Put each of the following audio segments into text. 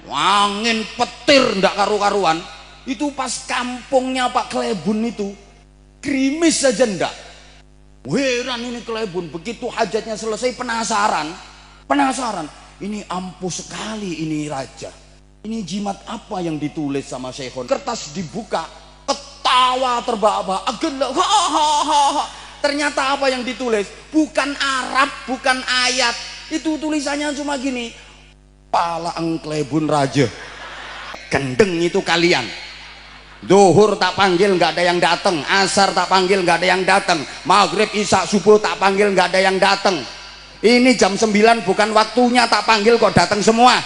angin petir ndak karu-karuan. Itu pas kampungnya Pak Klebun itu gerimis saja ndak. Heran ini Klebun, begitu hajatnya selesai penasaran. Ini ampuh sekali ini raja. Ini jimat apa yang ditulis sama Syekhon? Kertas dibuka, ketawa terbahak-bahak. Ternyata apa yang ditulis bukan Arab, bukan ayat. Itu tulisannya cuma gini, pala Klebun raja. Gendeng itu kalian. Zuhur tak panggil nggak ada yang datang, asar tak panggil nggak ada yang datang, maghrib isya subuh tak panggil nggak ada yang datang. Ini jam 9 bukan waktunya tak panggil kok datang semua.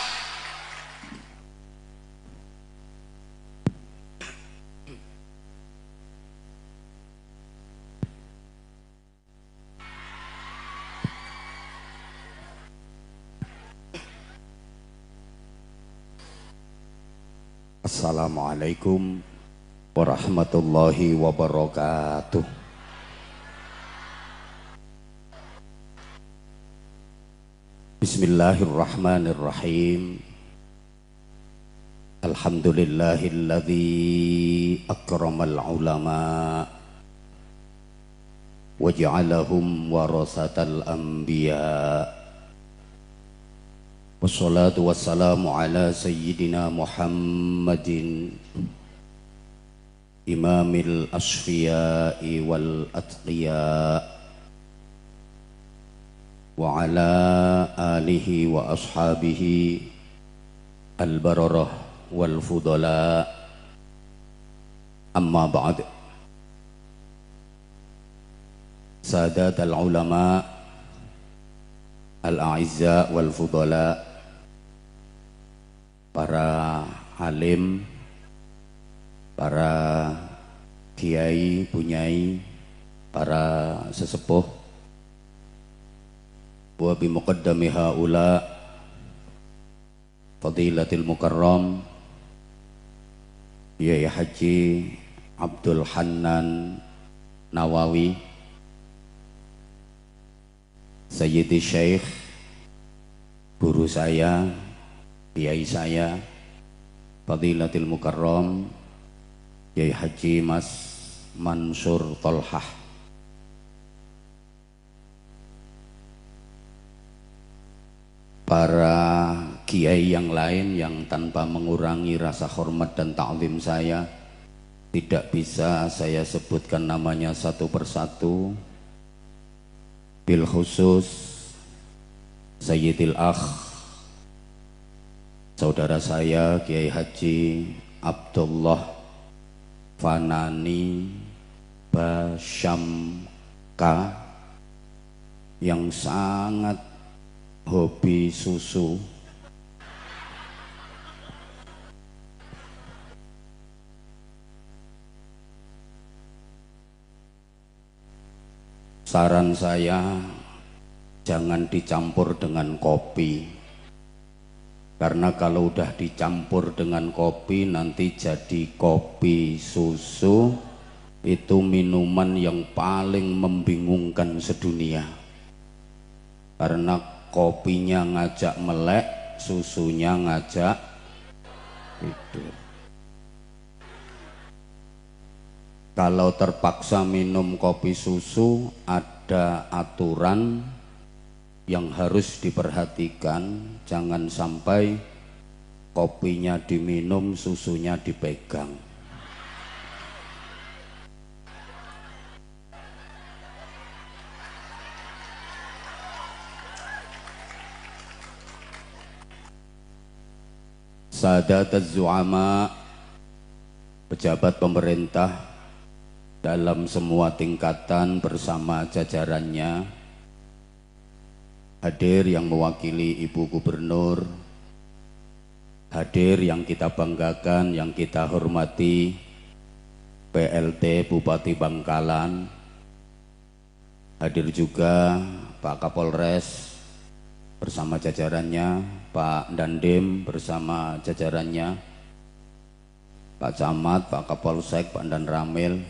Assalamualaikum warahmatullahi wabarakatuh. Bismillahirrahmanirrahim. Alhamdulillahilladzi akramal ulama waj'alahum warasatal anbiya. Wassalatu wassalamu ala sayyidina Muhammadin imamil asfiya'i wal atqiya wa ala alihi wa ashabihi al-bararah wal fudala. Amma ba'd. Sadat al-ulama al-a'izza wal fudala, para alim, para kiai, punyai, para sesepuh, wa bi muqaddami haula fadilatil mukarram Yai Haji Abdul Hannan Nawawi, Sayyidi Syekh, guru saya, kiai saya, fadilatil mukarram Yai Haji Mas Mansur Tolhah, para kiai yang lain yang tanpa mengurangi rasa hormat dan ta'zim saya, tidak bisa saya sebutkan namanya satu persatu. Bil khusus Sayyidil Akh, saudara saya Kiai Haji Abdullah Fanani Basyamka, yang sangat hobi susu. Saran saya, jangan dicampur dengan kopi, karena kalau udah dicampur dengan kopi nanti jadi kopi susu. Itu minuman yang paling membingungkan sedunia, karena kopinya ngajak melek, susunya ngajak tidur. Kalau terpaksa minum kopi susu, ada aturan yang harus diperhatikan. Jangan sampai kopinya diminum, susunya dipegang. Sadat az-zu'ama, pejabat pemerintah dalam semua tingkatan bersama jajarannya, hadir yang mewakili Ibu Gubernur, hadir yang kita banggakan, yang kita hormati PLT Bupati Bangkalan, hadir juga Pak Kapolres bersama jajarannya, Pak Dandim bersama jajarannya, Pak Camat, Pak Kapolsek, Pak Dan Ramil,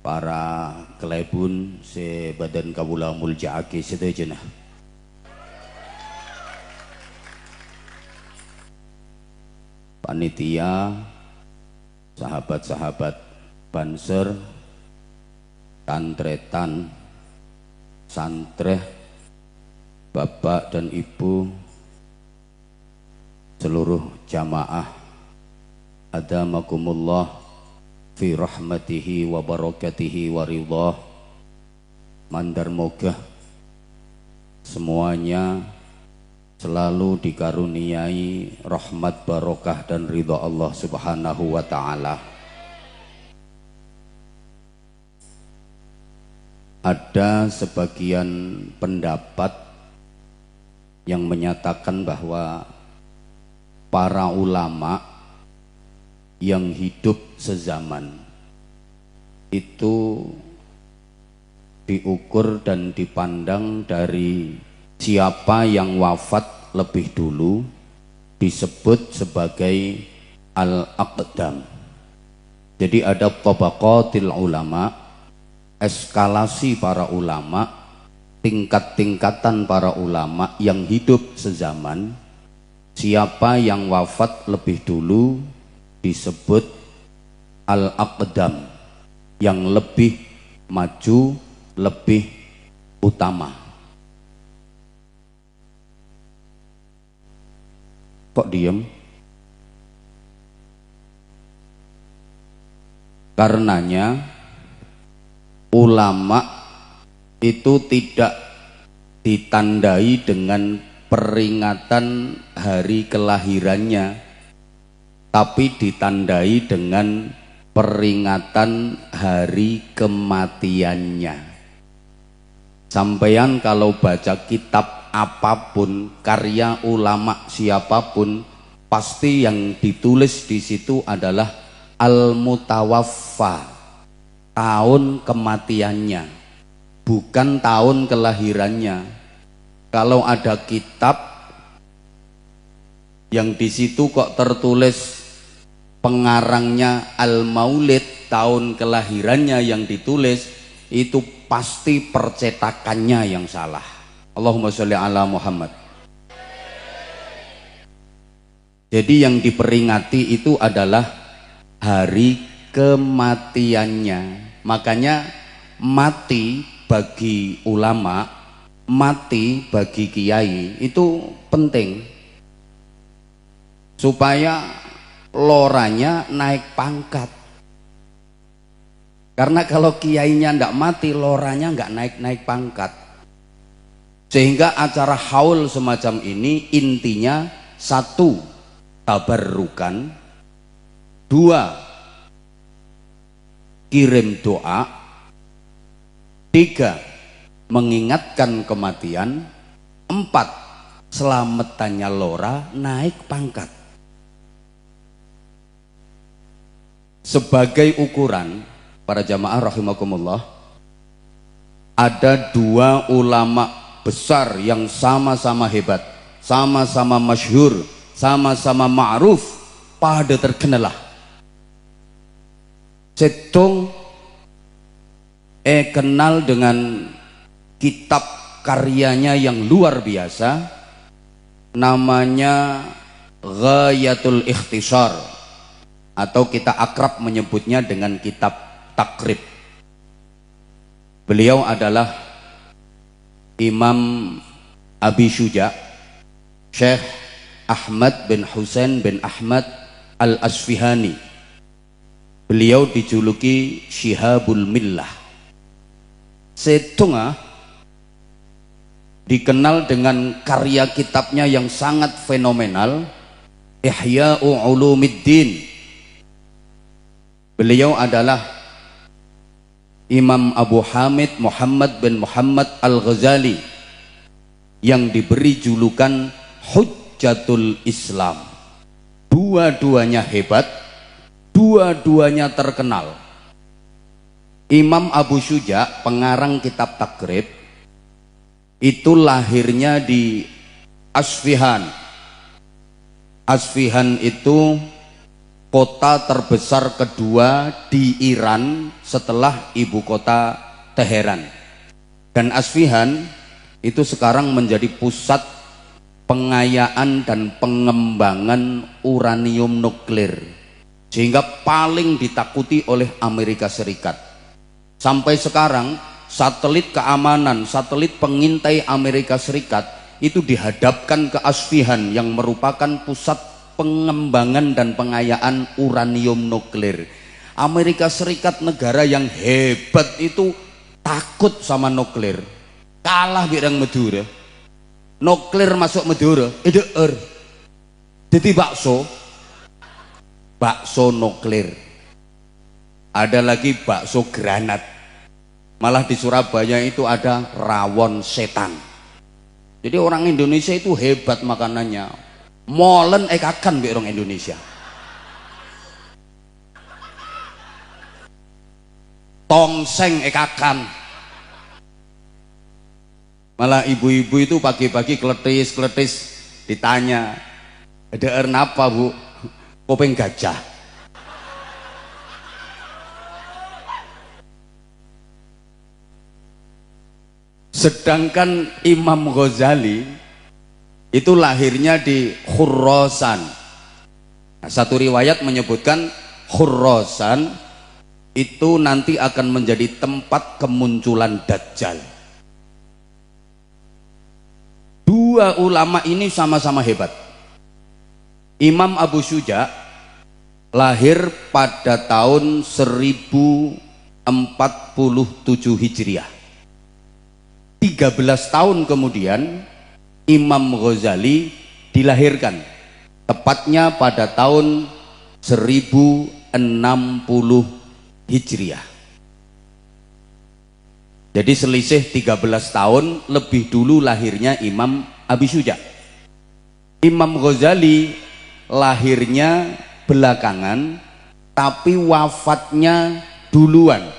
para kelebun se badan kabula muljaaki sedejena. panitia, sahabat-sahabat Banser, tantretan, santreh, bapak dan ibu, seluruh jamaah, adamakumullah fi rahmatihi wa barakatihi wa ridhah. Mandar moga semuanya selalu dikaruniai rahmat, barokah dan ridha Allah Subhanahu wa ta'ala. Ada sebagian pendapat yang menyatakan bahwa para ulama yang hidup sezaman itu diukur dan dipandang dari siapa yang wafat lebih dulu, disebut sebagai al-aqdam. Jadi ada tabaqatil ulama, eskalasi para ulama, tingkat-tingkatan para ulama yang hidup sezaman. Siapa yang wafat lebih dulu disebut al-aqdam, yang lebih maju, lebih utama. Kok diem? Karenanya ulama itu tidak ditandai dengan peringatan hari kelahirannya, tapi ditandai dengan peringatan hari kematiannya. Sampeyan kalau baca kitab apapun, karya ulama siapapun, pasti yang ditulis di situ adalah al-mutawaffa, tahun kematiannya, bukan tahun kelahirannya. Kalau ada kitab yang di situ kok tertulis pengarangnya al-maulid, tahun kelahirannya yang ditulis, itu pasti percetakannya yang salah. Allahumma sholli ala Muhammad. Jadi yang diperingati itu adalah hari kematiannya. Makanya mati bagi ulama, mati bagi kiai itu penting supaya loranya naik pangkat. Karena kalau kiainya ndak mati, loranya nggak naik pangkat. Sehingga acara haul semacam ini intinya satu, tabarrukan, dua, kirim doa, tiga, mengingatkan kematian, empat, selamatannya lora naik pangkat. Sebagai ukuran, para jamaah rahimakumullah, ada dua ulama besar yang sama-sama hebat, sama-sama masyhur, sama-sama ma'ruf, pada terkenalah. Cetung kenal dengan kitab karyanya yang luar biasa, namanya Ghayatul Ikhtisar, atau kita akrab menyebutnya dengan kitab Takrib. Beliau adalah Imam Abi Syuja, Syekh Ahmad bin Husain bin Ahmad Al-Asfihani. Beliau dijuluki Syihabul Millah. Setunga dikenal dengan karya kitabnya yang sangat fenomenal, Ihya'u Ulumiddin. Beliau adalah Imam Abu Hamid Muhammad bin Muhammad Al-Ghazali yang diberi julukan Hujjatul Islam. Dua-duanya hebat, dua-duanya terkenal. Imam Abu Syuja, pengarang kitab Takrib, itu lahirnya di Asfihan. Asfihan itu kota terbesar kedua di Iran setelah ibu kota Teheran. Dan Asfihan itu sekarang menjadi pusat pengayaan dan pengembangan uranium nuklir, sehingga paling ditakuti oleh Amerika Serikat. Sampai sekarang satelit keamanan, satelit pengintai Amerika Serikat itu dihadapkan ke Asfihan yang merupakan pusat pengembangan dan pengayaan uranium nuklir. Amerika Serikat negara yang hebat itu takut sama nuklir, kalah birang Madura. Nuklir masuk Madura, EDR. Jadi bakso nuklir. Ada lagi bakso granat. Malah di Surabaya itu ada rawon setan. Jadi orang Indonesia itu hebat makanannya. Molen ekakan be orang Indonesia. Tongseng ekakan. Malah ibu-ibu itu pagi-pagi kletis ditanya, ada apa bu? Kopeng gajah. Sedangkan Imam Ghazali itu lahirnya di Khurasan. Nah, satu riwayat menyebutkan Khurasan itu nanti akan menjadi tempat kemunculan Dajjal. Dua ulama ini sama-sama hebat. Imam Abu Syuja lahir pada tahun 1047 Hijriah. 13 tahun kemudian Imam Ghazali dilahirkan, tepatnya pada tahun 1060 Hijriah. Jadi selisih 13 tahun lebih dulu lahirnya Imam Abi Syuja. Imam Ghazali lahirnya belakangan tapi wafatnya duluan,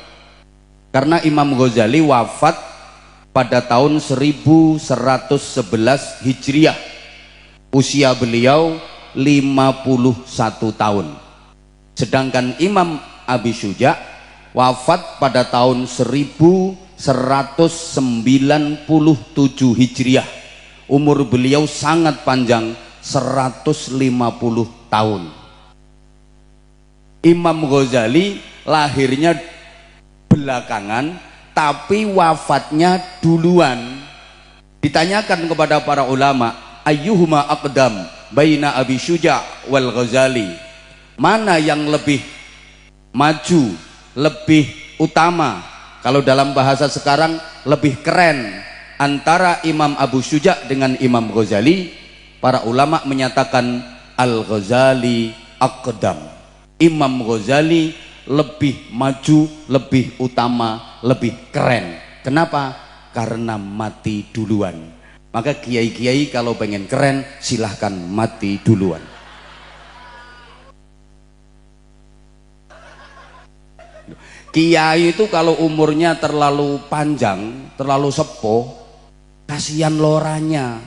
karena Imam Ghazali wafat pada tahun 1111 Hijriah. Usia beliau 51 tahun. Sedangkan Imam Abi Syuja wafat pada tahun 1197 Hijriah. Umur beliau sangat panjang, 150 tahun. Imam Ghazali lahirnya belakangan tapi wafatnya duluan. Ditanyakan kepada para ulama, ayyuhuma aqdam baina Abi Syuja wal Ghazali, mana yang lebih maju, lebih utama, kalau dalam bahasa sekarang lebih keren, antara Imam Abu Syuja dengan Imam Ghazali? Para ulama menyatakan Al-Ghazali aqdam. Imam Ghazali lebih maju, lebih utama, lebih keren. Kenapa? Karena mati duluan. Maka kiai-kiai kalau pengen keren silahkan mati duluan. Kiai itu kalau umurnya terlalu panjang, terlalu sepuh, kasihan loranya,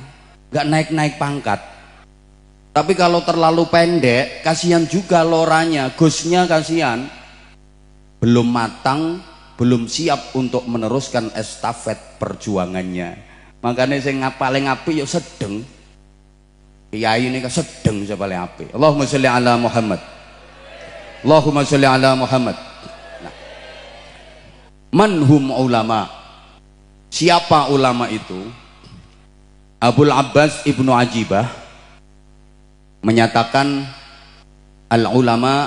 gak naik-naik pangkat. Tapi kalau terlalu pendek, kasihan juga loranya, gusnya kasihan, belum matang, belum siap untuk meneruskan estafet perjuangannya. Makanya saya paling apik ya sedeng. Kiai ini kan sedeng saya paling apik. Allahumma sholli ala Muhammad. Allahumma sholli ala Muhammad. Manhum ulama. Siapa ulama itu? Abul Abbas Ibnu Ajibah menyatakan al ulama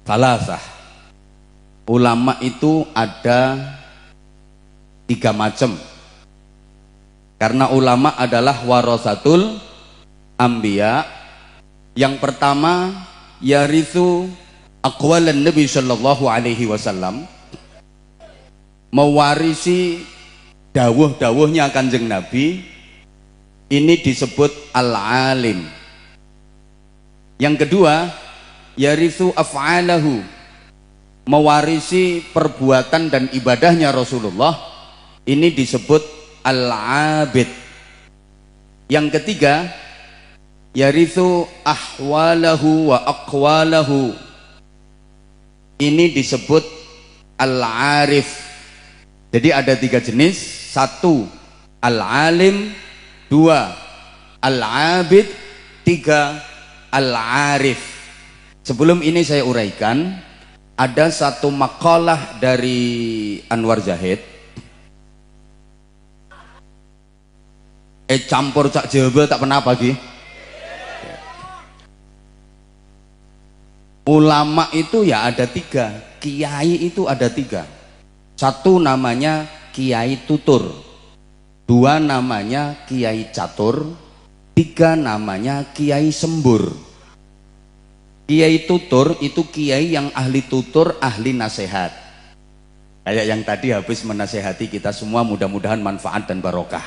salasah. Ulama itu ada 3 macam. Karena ulama adalah warasatul anbiya. Yang pertama, yarithu aqwalan Nabi sallallahu alaihi wasallam, mewarisi dawuh-dawuhnya Kanjeng Nabi. Ini disebut al-alim. Yang kedua, yarithu af'alahu, mewarisi perbuatan dan ibadahnya Rasulullah. Ini disebut al-abid. Yang ketiga, yarithu ahwalahu wa aqwalahu, ini disebut al-arif. Jadi ada 3 jenis. 1 al-alim, 2 al-abid, 3 al-arif. Sebelum ini saya uraikan, ada satu makalah dari Anwar Zahid. Campur cak Jawa tak pernah pagi. Ulama itu ya ada 3, kiai itu ada 3. Satu namanya Kiai Tutur, 2 namanya Kiai Catur, 3 namanya Kiai Sembur. Kiai Tutur itu kiai yang ahli tutur, ahli nasihat. Kayak yang tadi habis menasehati kita semua, mudah-mudahan manfaat dan barokah.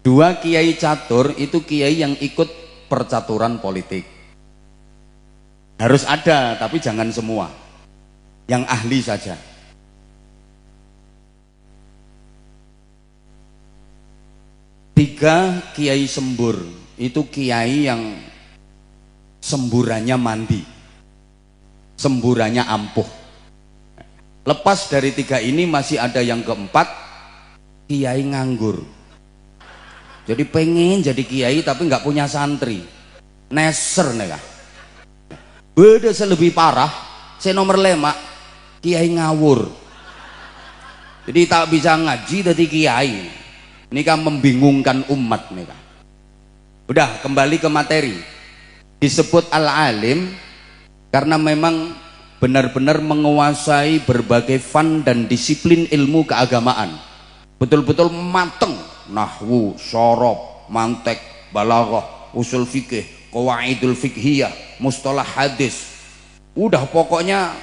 2 Kiai Catur itu kiai yang ikut percaturan politik. Harus ada, tapi jangan semua. Yang ahli saja. 3 Kiai Sembur, itu kiai yang semburannya mandi, semburannya ampuh. Lepas dari 3 ini masih ada yang keempat, kiai nganggur. Jadi pengen jadi kiai tapi nggak punya santri, neser nih kah. Beda selebih parah, saya nomor 5 kiai ngawur. Jadi tak bisa ngaji dari kiai. Ini kan membingungkan umat nih kah. Udah, kembali ke materi. Disebut al-alim karena memang benar-benar menguasai berbagai fan dan disiplin ilmu keagamaan. Betul-betul mateng, nahwu, syarab, mantek, balaghah, usul fikih, qawaidul fiqhiyah, mustalah hadis. Udah pokoknya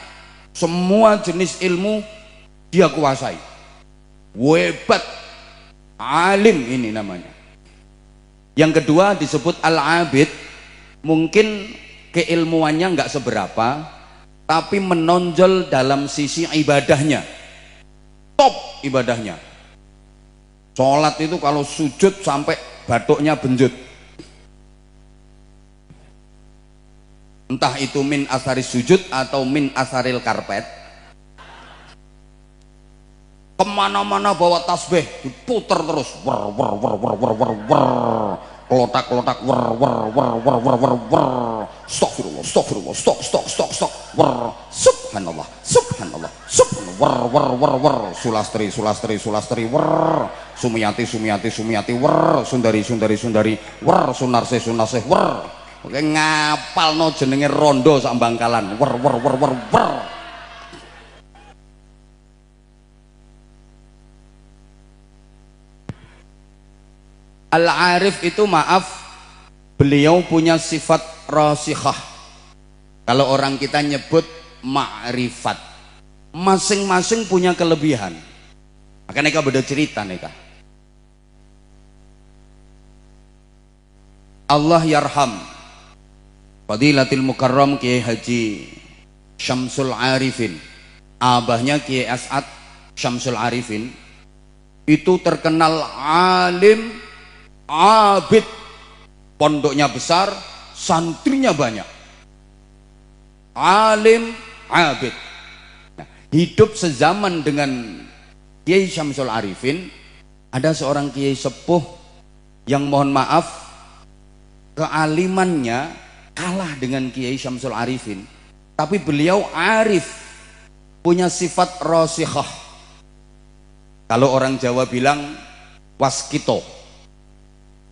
semua jenis ilmu dia kuasai. Hebat, alim ini namanya. Yang kedua disebut al-abid, mungkin keilmuannya nggak seberapa, tapi menonjol dalam sisi ibadahnya, top ibadahnya. Sholat itu kalau sujud sampai batuknya benjut, entah itu min asaris sujud atau min asaril karpet. Kemana-mana bawa tasbih, diputer terus, wer wer wer wer wer wer wer, kelotak kelotak, wer wer wer wer wer wer wer, astagfirullah astagfirullah, stok stok stok stok, wer, subhanallah subhanallah subhanallah, wer wer wer wer, sulastri sulastri sulastri, wer, sumiyati sumiyati sumiyati, wer, sundari sundari sundari, wer, sunarse sunarse, wer. Oke, ngapalno jenenge rondo sak Bangkalan, wer wer wer wer wer. Al-arif itu, maaf, beliau punya sifat rasikhah. Kalau orang kita nyebut ma'rifat, masing-masing punya kelebihan. Maka neka beda cerita neka. Allah yarham Fadilatil Mukarram Kiai Haji Syamsul Arifin, abahnya Kiai As'ad Syamsul Arifin, itu terkenal alim, abid, pondoknya besar, santrinya banyak, alim, abid. Nah, hidup sezaman dengan Kiai Syamsul Arifin, ada seorang kiai sepuh yang mohon maaf kealimannya kalah dengan Kiai Syamsul Arifin, tapi beliau arif, punya sifat rasikhah. Kalau orang Jawa bilang waskito,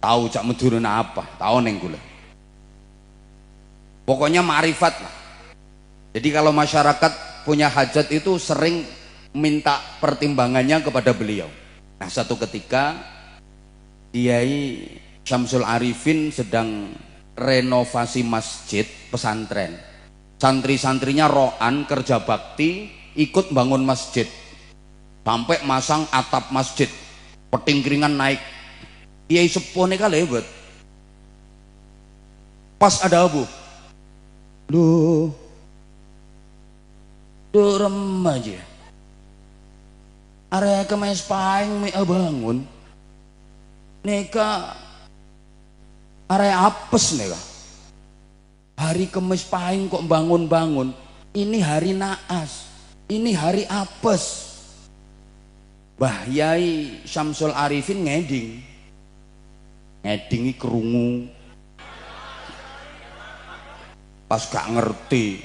tahu cak meduruna apa, tahu neng gula. Pokoknya ma'rifat lah. Jadi kalau masyarakat punya hajat itu sering minta pertimbangannya kepada beliau. Nah, satu ketika Kiai Syamsul Arifin sedang renovasi masjid pesantren. Santri-santrinya roan kerja bakti, ikut bangun masjid. Sampai masang atap masjid, petingkringan naik. Kiai sepuh nih kali hebat. Pas ada abu, duh remaja, area kemes paing mie bangun, neka area apes neka. Hari kemes paing kok bangun-bangun, ini hari naas, ini hari apes. Mbah Yai Syamsul Arifin ngeding, ngedingi krungu pas gak ngerti.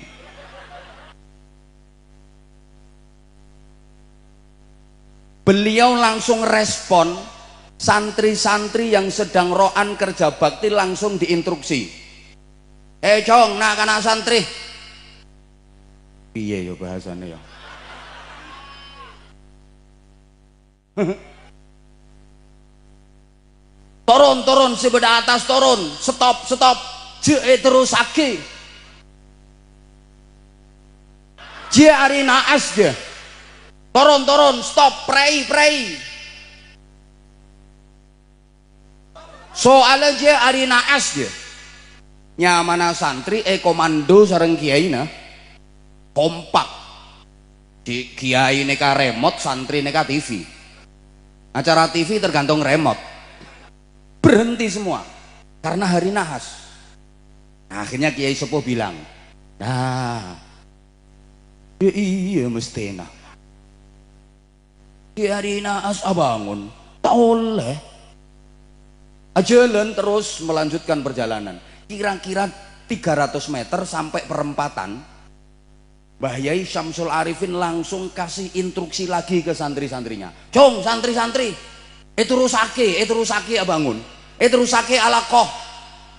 Beliau langsung respon, santri-santri yang sedang roan kerja bakti langsung diinstruksi. Jong, nak anak santri. Piye ya bahasanya ya? Turun sebeda atas, turun, stop, terusake. Ari naas dia. Turun, stop, pray. Soalnya ari naas dia. Nyamana santri komando sareng kiai na kompak. Di kiai neka remote, santri neka TV. Acara TV tergantung remote. Berhenti semua karena hari nahas. Nah, akhirnya kiai sepuh bilang, nah iya mesti nah kiai nahas abangun tak oleh jalan terus melanjutkan perjalanan. Kira-kira 300 meter sampai perempatan, Mbah Yai Syamsul Arifin langsung kasih instruksi lagi ke santri-santrinya. Jong, santri-santri, terusake abangun, terusake alakoh,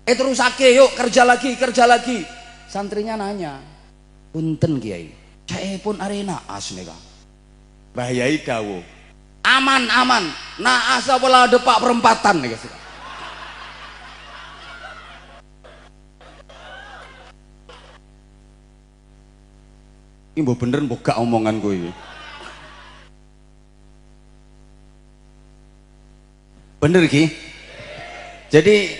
terusake yuk kerja lagi. Santrinya nanya, punten Kiai, saya pun arena as nih Kang. Mbah Yai dawuh, aman, nah asa pola depak perempatan nih guys. Ini bener mbok gak omongan gue. Bener Ki. Jadi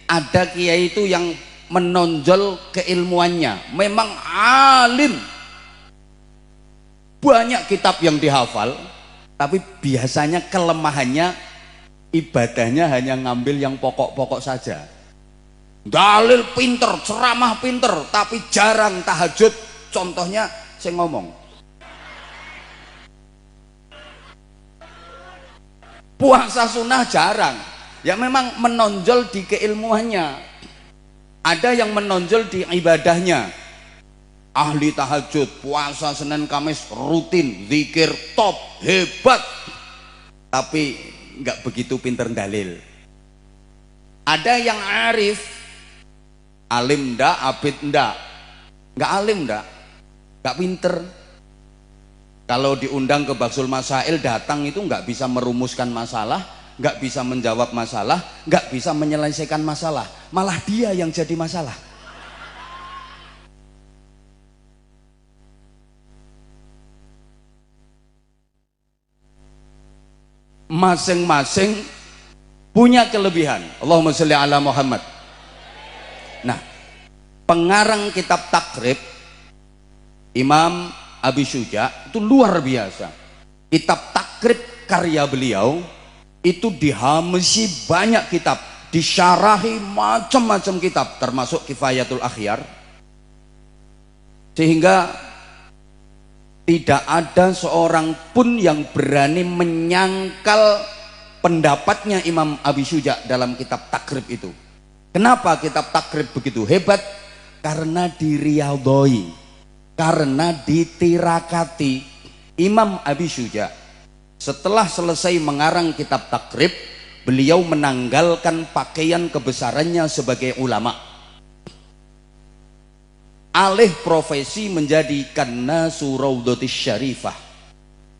ada kiai itu yang menonjol keilmuannya, memang alim, banyak kitab yang dihafal, tapi biasanya kelemahannya ibadahnya hanya ngambil yang pokok-pokok saja. Dalil pinter, ceramah pinter, tapi jarang tahajud. Contohnya saya ngomong puasa sunnah jarang, ya memang menonjol di keilmuannya. Ada yang menonjol di ibadahnya, ahli tahajud, puasa Senin Kamis rutin, zikir top, hebat, tapi nggak begitu pinter dalil. Ada yang arif, alim ndak, abid ndak, nggak alim ndak, nggak pinter. Kalau diundang ke Baksul Masail datang itu nggak bisa merumuskan masalah, nggak bisa menjawab masalah, nggak bisa menyelesaikan masalah, malah dia yang jadi masalah. Masing-masing punya kelebihan. Allahumma sholli ala Muhammad. Nah, pengarang kitab Takrib Imam Abi Syuja itu luar biasa. Kitab Takrib karya beliau itu dihamesi banyak kitab, disyarahi macam-macam kitab, termasuk Kifayatul Akhyar, sehingga tidak ada seorang pun yang berani menyangkal pendapatnya Imam Abi Syuja dalam kitab Takrib itu. Kenapa kitab Takrib begitu hebat? Karena diriyadhoi, karena ditirakati. Imam Abi Syuja setelah selesai mengarang kitab Takrib, beliau menanggalkan pakaian kebesarannya sebagai ulama, alih profesi menjadi kannasu raudhatis syarifah,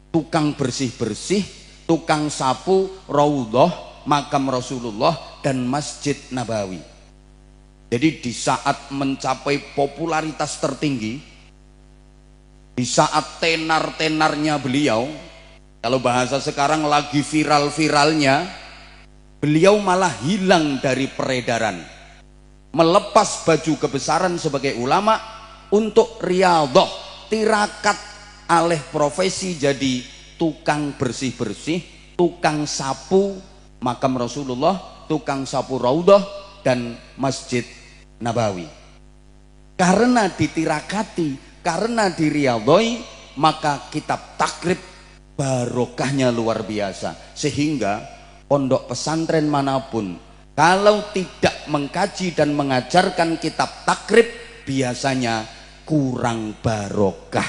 tukang bersih-bersih, tukang sapu raudhah makam Rasulullah dan Masjid Nabawi. Jadi di saat mencapai popularitas tertinggi, di saat tenar-tenarnya beliau, kalau bahasa sekarang lagi viral-viralnya, beliau malah hilang dari peredaran, melepas baju kebesaran sebagai ulama untuk riyadhah, tirakat, alih profesi jadi tukang bersih-bersih, tukang sapu makam Rasulullah, tukang sapu raudhah dan Masjid Nabawi. Karena ditirakati, karena diriyadhoi, maka kitab Takrib barokahnya luar biasa, sehingga pondok pesantren manapun kalau tidak mengkaji dan mengajarkan kitab takrib biasanya kurang barokah.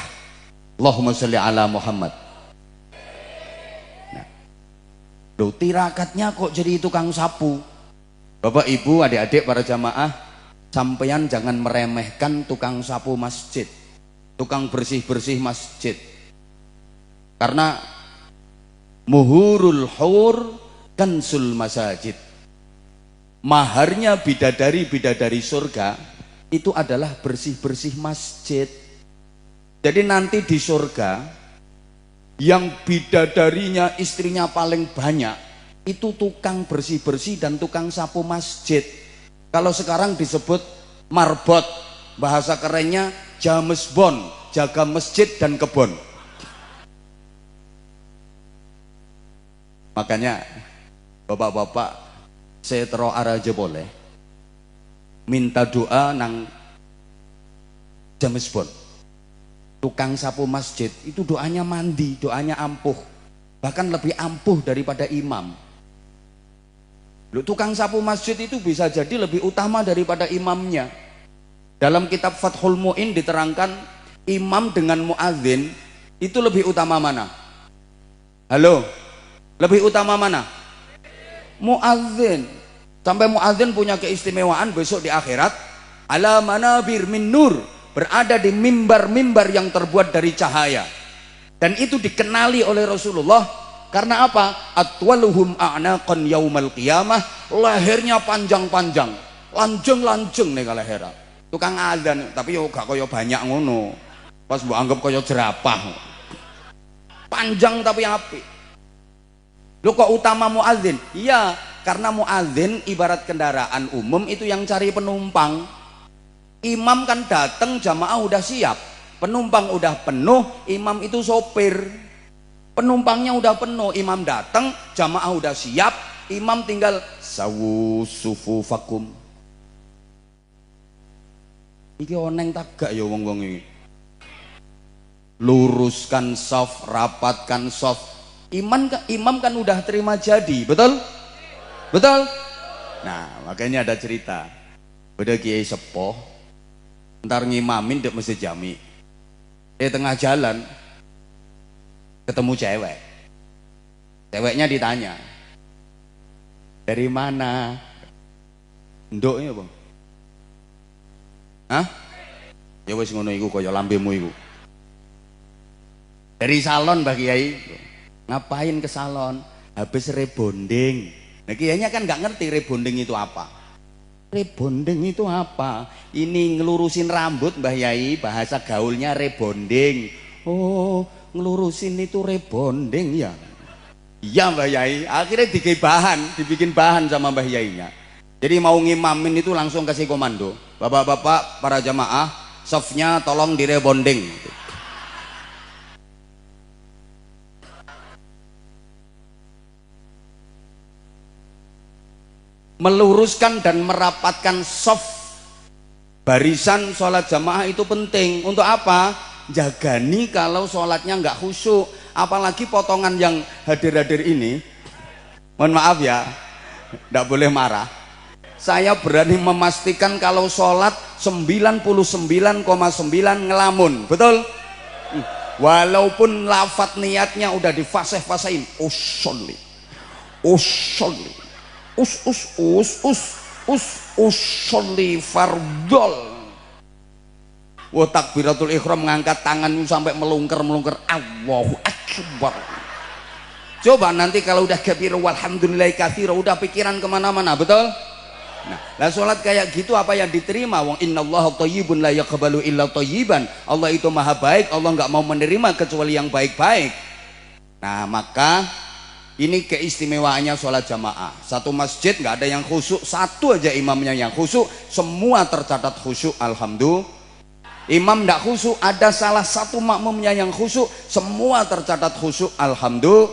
Allahumma sholli ala Muhammad. Nah, loh, tirakatnya kok jadi tukang sapu. Bapak ibu adik-adik para jamaah, sampeyan jangan meremehkan tukang sapu masjid, tukang bersih-bersih masjid, karena muhurul hur kansul masajid, maharnya bidadari-bidadari surga itu adalah bersih-bersih masjid. Jadi nanti di surga yang bidadarinya istrinya paling banyak itu tukang bersih-bersih dan tukang sapu masjid. Kalau sekarang disebut marbot, bahasa kerennya jamesbon, jaga masjid dan kebon. Makanya bapak-bapak setro araja boleh minta doa nang jamesbon, tukang sapu masjid itu doanya mandi, doanya ampuh, bahkan lebih ampuh daripada imam. Loh, tukang sapu masjid itu bisa jadi lebih utama daripada imamnya. Dalam kitab Fathul Mu'in diterangkan imam dengan muadzin itu lebih utama mana? Halo, lebih utama mana? Muadzin. Sampai muadzin punya keistimewaan besok di akhirat, ala manabir min nur, berada di mimbar-mimbar yang terbuat dari cahaya. Dan itu dikenali oleh Rasulullah. Karena apa? Atwaluhum a'naqan yaumal qiyamah, lehernya panjang-panjang, lanjeng-lanjeng nih kalau lehernya. Tukang adzan, tapi yo gak kaya banyak ngono. Pas mbok anggap kaya jerapah. Panjang tapi apik. Lho kok utama muadzin? Iya, karena muadzin ibarat kendaraan umum itu yang cari penumpang. Imam kan datang jamaah udah siap, penumpang udah penuh, imam itu sopir. Penumpangnya udah penuh, imam datang, jamaah udah siap, imam tinggal sawu sufufakum. Iki oneng tak gak ya wong-wong ini? Luruskan shaf, rapatkan shaf. Imam kan udah terima jadi, betul? Betul? Nah, makanya ada cerita. Udah kiai sepuh, ntar ngimamin dek masjid jami. Di tengah jalan ketemu cewek, ceweknya ditanya dari mana, ndoknya bang, hah? Ya wis ngono iku kaya lambemu iku. Dari salon Mbah Kiai. Ngapain ke salon? Habis rebonding. Nah kiainya kan nggak ngerti rebonding itu apa. Rebonding itu apa? Ini ngelurusin rambut Mbah Yai, bahasa gaulnya rebonding. Oh, ngelurusin itu rebonding ya. Iya Mbah Yai, akhirnya dibikin bahan sama Mbah Yainya. Jadi mau ngimamin itu langsung kasih komando, bapak-bapak para jamaah, softnya tolong direbonding. Meluruskan dan merapatkan soft barisan sholat jamaah itu penting. Untuk apa? Jagani kalau sholatnya nggak khusyuk, apalagi potongan yang hadir-hadir ini, mohon maaf ya, nggak boleh marah, saya berani memastikan kalau sholat 99,9 ngelamun, betul? Walaupun lafat niatnya udah difasih-fasahin, usolli usolli fardol. Wah, takbiratul ikhram mengangkat tangan sampai melungker-melungker, Allahu Akbar. Coba nanti kalau udah kabir walhamdulillah katsira, udah pikiran kemana-mana, betul? Nah, sholat kayak gitu apa yang diterima? Wong innallaha thayyibun la yaqbalu illa thayyiban. Allah itu maha baik, Allah nggak mau menerima kecuali yang baik-baik. Nah, maka ini keistimewaannya sholat jamaah. Satu masjid nggak ada yang khusyuk, satu aja imamnya yang khusyuk, semua tercatat khusyuk, alhamdulillah. Imam tidak khusyuk, ada salah satu makmumnya yang khusyuk, semua tercatat khusyuk, alhamdulillah.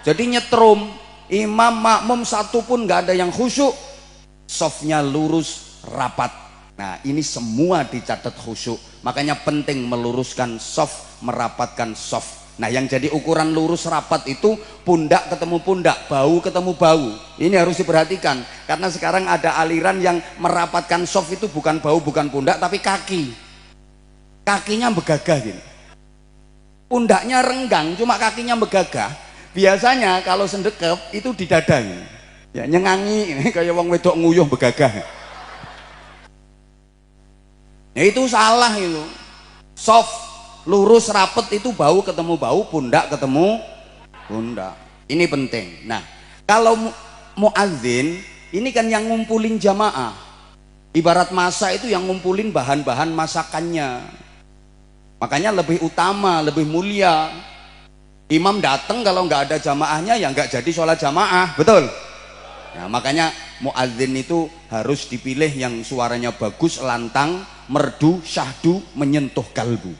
Jadi nyetrum, imam makmum satu pun nggak ada yang khusyuk, softnya lurus rapat. Nah ini semua dicatat khusyuk. Makanya penting meluruskan soft, merapatkan soft. Nah, yang jadi ukuran lurus rapat itu pundak ketemu pundak, bahu ketemu bahu. Ini harus diperhatikan karena sekarang ada aliran yang merapatkan soft itu bukan bahu bukan pundak tapi kaki. Kakinya begagah gini. Pundaknya renggang cuma kakinya begagah. Biasanya kalau sendekep itu di dada ini. Ya nyengangi ini kayak wong wedok nguyuh begagah. Ya itu salah itu. Soft, lurus rapet itu bahu ketemu bahu, pundak ketemu pundak. Ini penting. Nah, kalau muadzin ini kan yang ngumpulin jamaah. Ibarat masak itu yang ngumpulin bahan-bahan masakannya. Makanya lebih utama, lebih mulia. Imam datang kalau nggak ada jamaahnya ya nggak jadi sholat jamaah, betul? Nah, makanya muadzin itu harus dipilih yang suaranya bagus, lantang, merdu, syahdu, menyentuh kalbu.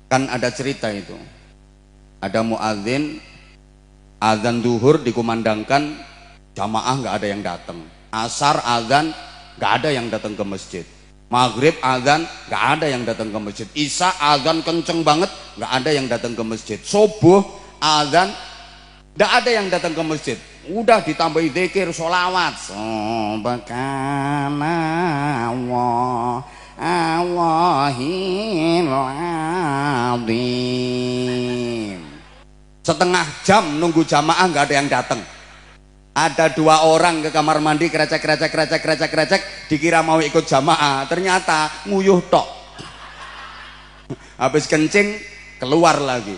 Kan ada cerita itu. Ada muadzin azan duhur dikumandangkan, jamaah nggak ada yang datang. Asar azan nggak ada yang datang ke masjid. Maghrib azan nggak ada yang datang ke masjid. Isya azan kenceng banget nggak ada yang datang ke masjid. Subuh azan nggak ada yang datang ke masjid. Udah ditambahi zikir sholawat. Subhana Allahil azim. Setengah jam nunggu jamaah nggak ada yang datang. Ada 2 orang ke kamar mandi krecek, dikira mau ikut jamaah, ternyata nguyuh tok. Habis kencing keluar lagi.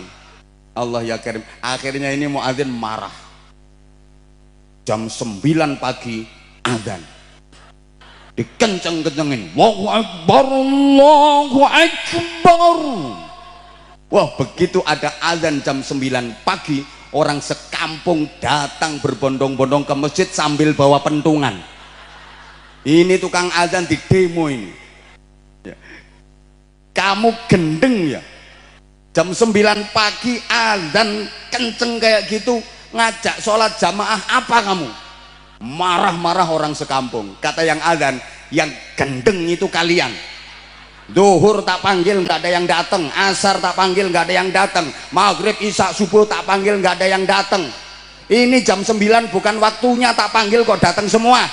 Allah ya karim. Akhirnya ini muadzin marah. Jam 9 pagi azan. Dikenceng-kencengin. Allahu Akbar, Allahu Akbar. Wah, begitu ada azan jam 9 pagi, orang sekampung datang berbondong-bondong ke masjid sambil bawa pentungan. Ini tukang azan di demo ini. Ya. Kamu gendeng ya? Jam 9 pagi azan kenceng kayak gitu, ngajak sholat jamaah apa kamu? Marah-marah orang sekampung. Kata yang azan, yang gendeng itu kalian. Duhur tak panggil nggak ada yang datang, asar tak panggil nggak ada yang datang, maghrib isya subuh tak panggil nggak ada yang datang. Ini jam 9 bukan waktunya tak panggil kok datang semua.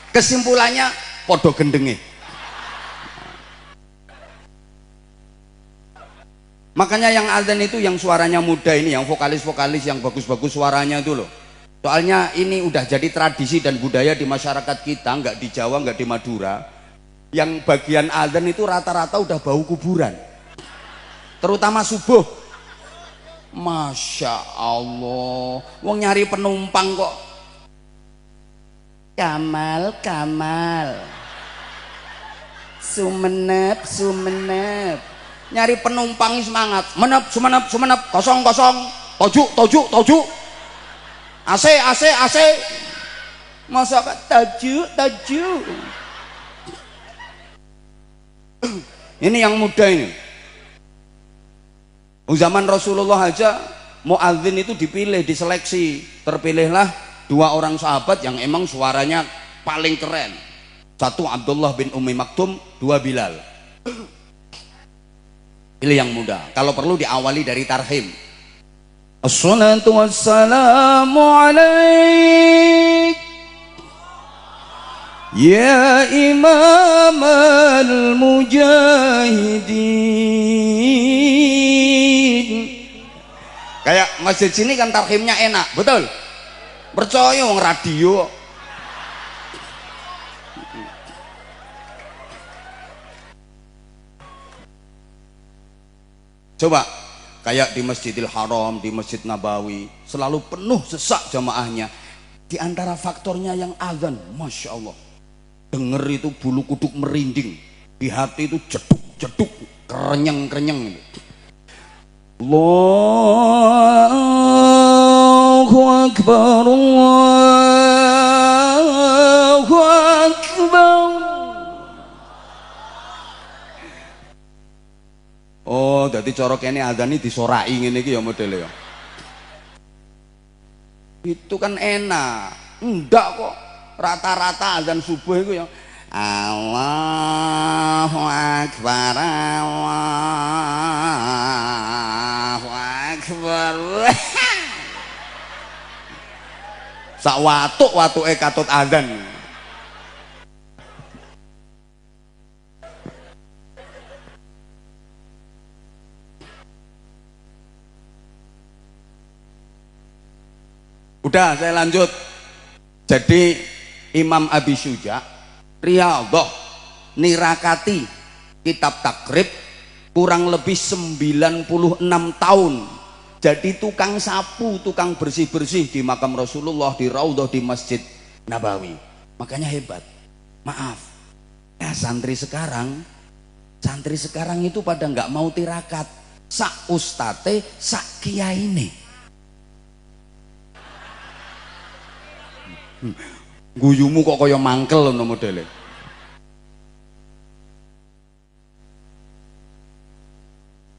Kesimpulannya podo gendenge. Makanya yang azan itu yang suaranya muda ini, yang vokalis-vokalis yang bagus-bagus suaranya itu loh. Soalnya ini udah jadi tradisi dan budaya di masyarakat kita, nggak di Jawa, nggak di Madura. Yang bagian azan itu rata-rata udah bau kuburan. Terutama subuh. Masya Allah, wong nyari penumpang kok. Kamal, Kamal. Sumenep, Sumenep. Nyari penumpang semangat. Menep, Sumenep, Sumenep. Kosong, kosong. Tojuk, tojuk, tojuk. AC, AC, AC. Masa tajuk, tajuk. Ini yang muda ini. Zaman Rasulullah aja muadzin itu dipilih, diseleksi. Terpilihlah 2 orang sahabat yang emang suaranya paling keren. Satu Abdullah bin Ummi Maktum, 2 Bilal. Pilih yang muda. Kalau perlu diawali dari tarhim. Assalatu wassalamu alaik ya imam al-mujahidin. Kayak masjid sini kan tarhimnya enak, betul? Percaya wong radio. Coba kayak di Masjidil Haram, di Masjid Nabawi selalu penuh sesak jamaahnya. Di antara faktornya yang azan, Masya Allah, denger itu bulu kuduk merinding, di hati itu jeduk-jeduk, kerenyeng-kerenyeng. Allahu Akbar, Allahu Akbar. Oh, jadi corok ini azan ini disorai ngene iki ya modele ya. Itu kan enak. Enggak kok. rata-rata azan subuh itu ya Allahu Akbar Allahu Akbar. Sak watuk-watuke katut azan. Udah, saya lanjut. Jadi Imam Abi Syuja Riyadhah nirakati kitab takrib kurang lebih 96 tahun. Jadi tukang sapu, tukang bersih-bersih di makam Rasulullah, di Raudhah, di Masjid Nabawi. Makanya hebat. Maaf, ya santri sekarang itu pada nggak mau tirakat. Sak ustate, sak kiyaine. Guyumu kok kaya mangkel ngono modele.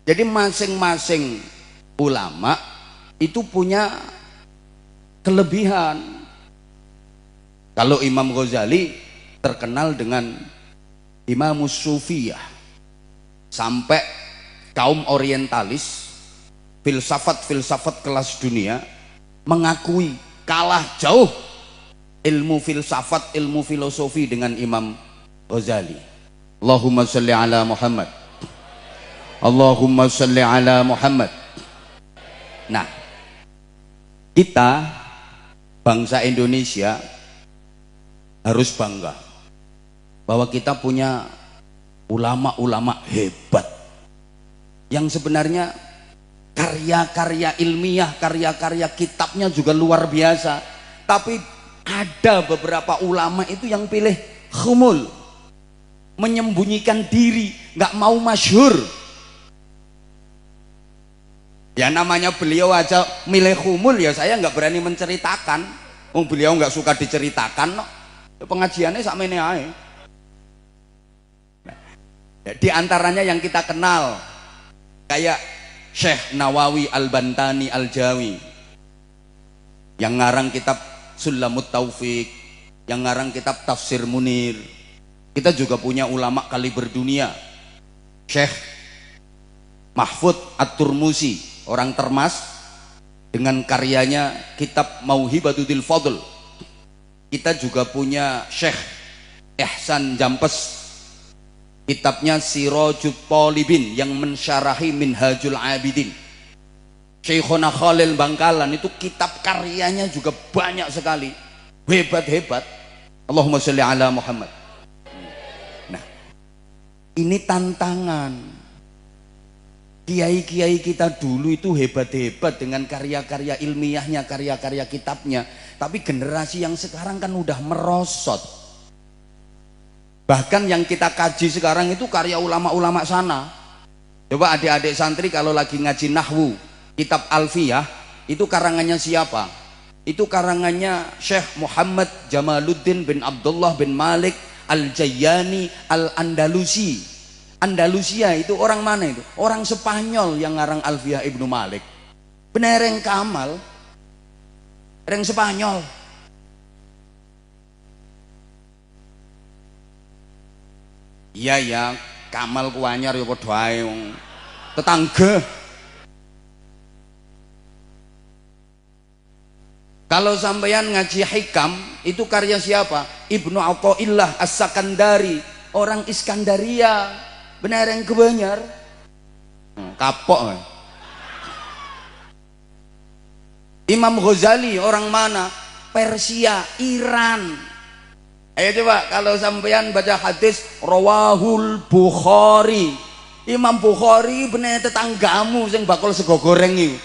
Jadi masing-masing ulama itu punya kelebihan. Kalau Imam Ghazali terkenal dengan Imamus Sufiyah, sampai kaum orientalis, filsafat kelas dunia mengakui kalah jauh ilmu filsafat, ilmu filosofi dengan Imam Ghazali. Allahumma sholli ala Muhammad. Allahumma sholli ala Muhammad. Nah, kita bangsa Indonesia harus bangga bahwa kita punya ulama-ulama hebat yang sebenarnya karya-karya ilmiah, karya-karya kitabnya juga luar biasa. Tapi ada beberapa ulama itu yang pilih khumul, menyembunyikan diri, nggak mau masyhur. Ya namanya beliau aja milih khumul, ya saya nggak berani menceritakan. Beliau nggak suka diceritakan, no. Pengajiannya sakmene ae. Di antaranya yang kita kenal kayak Syekh Nawawi Al-Bantani Al-Jawi, yang ngarang kitab Sulamut Taufik, yang ngarang kitab Tafsir Munir. Kita juga punya ulama kaliber dunia, Syekh Mahfud At-Turmusi, orang Termas, dengan karyanya kitab Mauhibatul Fadl. Kita juga punya Syekh Ihsan Jampes, kitabnya Sirajut Talibin yang mensyarahi Minhajul Abidin. Syekhona Khalil Bangkalan itu kitab karyanya juga banyak sekali, hebat-hebat. Allahumma sholli ala Muhammad. Nah, ini tantangan. Kiai-kiai kita dulu itu hebat-hebat dengan karya-karya ilmiahnya, karya-karya kitabnya. Tapi generasi yang sekarang kan udah merosot. Bahkan yang kita kaji sekarang itu karya ulama-ulama sana. Coba adik-adik santri kalau lagi ngaji nahwu, kitab Alfiyah, itu karangannya siapa? Itu karangannya Syekh Muhammad Jamaluddin bin Abdullah bin Malik Al-Jayyani Al-Andalusi. Andalusia itu orang mana itu? Orang Spanyol yang ngarang Alfiyah Ibnu Malik. Bener yang Kamal, orang Spanyol. Iya ya, Kamal kuanyar ya padha ae wong tetangga. Kalau sampeyan ngaji hikam, itu karya siapa? Ibnu Athaillah As-Sakandari, orang Iskandaria. Benar yang kebanyakan kapok. Imam Ghazali orang mana? Persia, Iran. Ayo coba kalau sampean baca hadis Rawahul Bukhari, Imam Bukhari bener tetanggamu sing bakal sego goreng itu.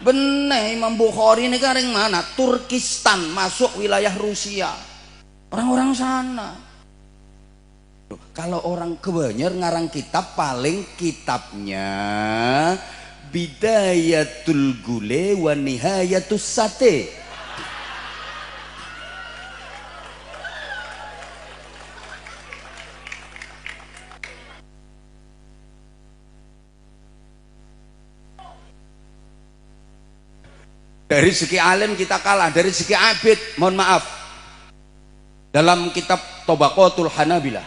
Bener Imam Bukhari ini kan yang mana? Turkistan, masuk wilayah Rusia. Orang-orang sana. Kalau orang kebanyakan ngarang kitab, paling kitabnya Bidayatul Gule wa Nihayatus Sate. Dari segi alim kita kalah, dari segi abid mohon maaf, Dalam kitab Tabaqatul Hanabilah,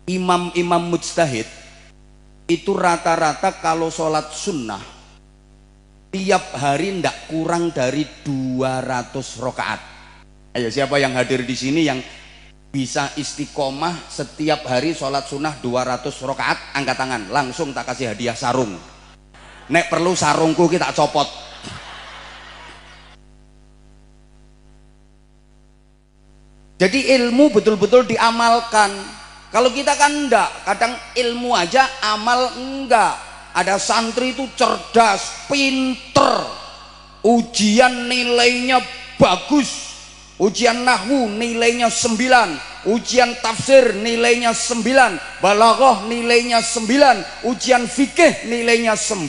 imam-imam mujtahid itu rata-rata kalau sholat sunnah tiap hari ndak kurang dari 200 rakaat. Ayo, siapa yang hadir di sini yang bisa istiqomah setiap hari sholat sunnah 200 rakaat, angkat tangan, langsung tak kasih hadiah sarung. Nek perlu sarungku kita copot. Jadi ilmu betul-betul diamalkan. Kalau kita kan enggak, kadang ilmu aja, amal enggak. Ada santri itu cerdas, pinter, ujian nilainya bagus, ujian nahwu nilainya 9, ujian tafsir nilainya 9, balaghah nilainya 9, ujian fikih nilainya 9,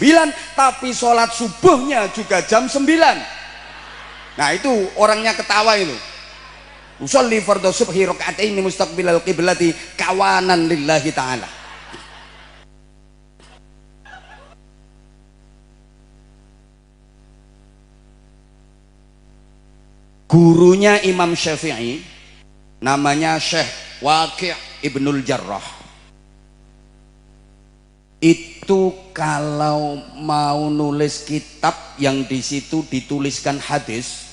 tapi sholat subuhnya juga jam 9. Nah itu orangnya ketawa itu. Usolli fardhu subhi raka'ataini mustaqbilal qiblati kawanan lillahi ta'ala. Gurunya Imam Syafi'i namanya Syekh Waqi' Ibnul Jarrah. Itu kalau mau nulis kitab yang di situ dituliskan hadis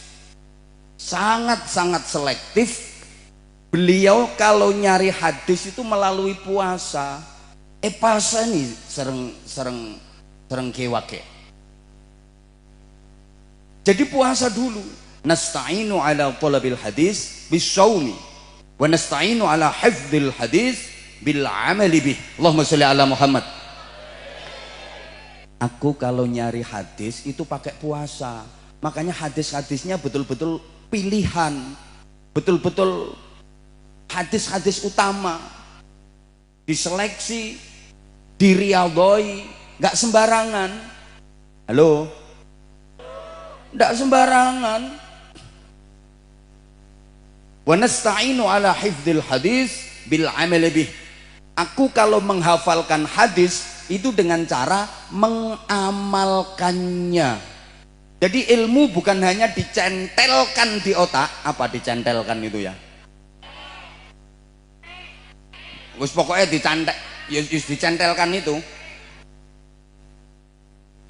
sangat-sangat selektif. Beliau kalau nyari hadis itu melalui puasa. Puasa nih sereng kewake. Jadi puasa dulu. Nasta'inu ala thalabil hadis bisyaumi wa nasta'inu ala hifdzil hadis bil amali bih. Allahumma sholli ala Muhammad. Aku kalau nyari hadis itu pakai puasa. Makanya hadis-hadisnya betul-betul pilihan, betul-betul hadis-hadis utama, diseleksi, diriyadhoi, nggak sembarangan. Halo, nggak sembarangan. Wa nasta'inu ala hifdzil hadis bil amali bih. Aku kalau menghafalkan hadis itu dengan cara mengamalkannya. Jadi ilmu bukan hanya dicentelkan di otak. Apa dicentelkan itu ya? Wis pokoknya dicentelkan itu.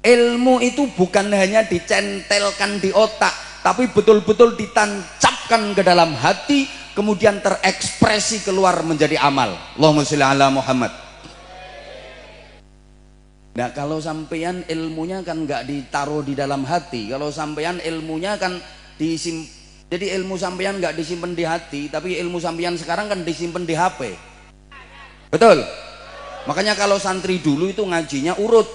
Ilmu itu bukan hanya dicentelkan di otak, tapi betul-betul ditancapkan ke dalam hati, kemudian terekspresi keluar menjadi amal. Allahumma sholli ala Muhammad. Nah kalau sampeyan ilmunya kan nggak ditaruh di dalam hati, kalau sampeyan ilmunya kan jadi ilmu sampeyan nggak disimpan di hati, tapi ilmu sampeyan sekarang kan disimpan di HP. Betul? Makanya kalau santri dulu itu ngajinya urut,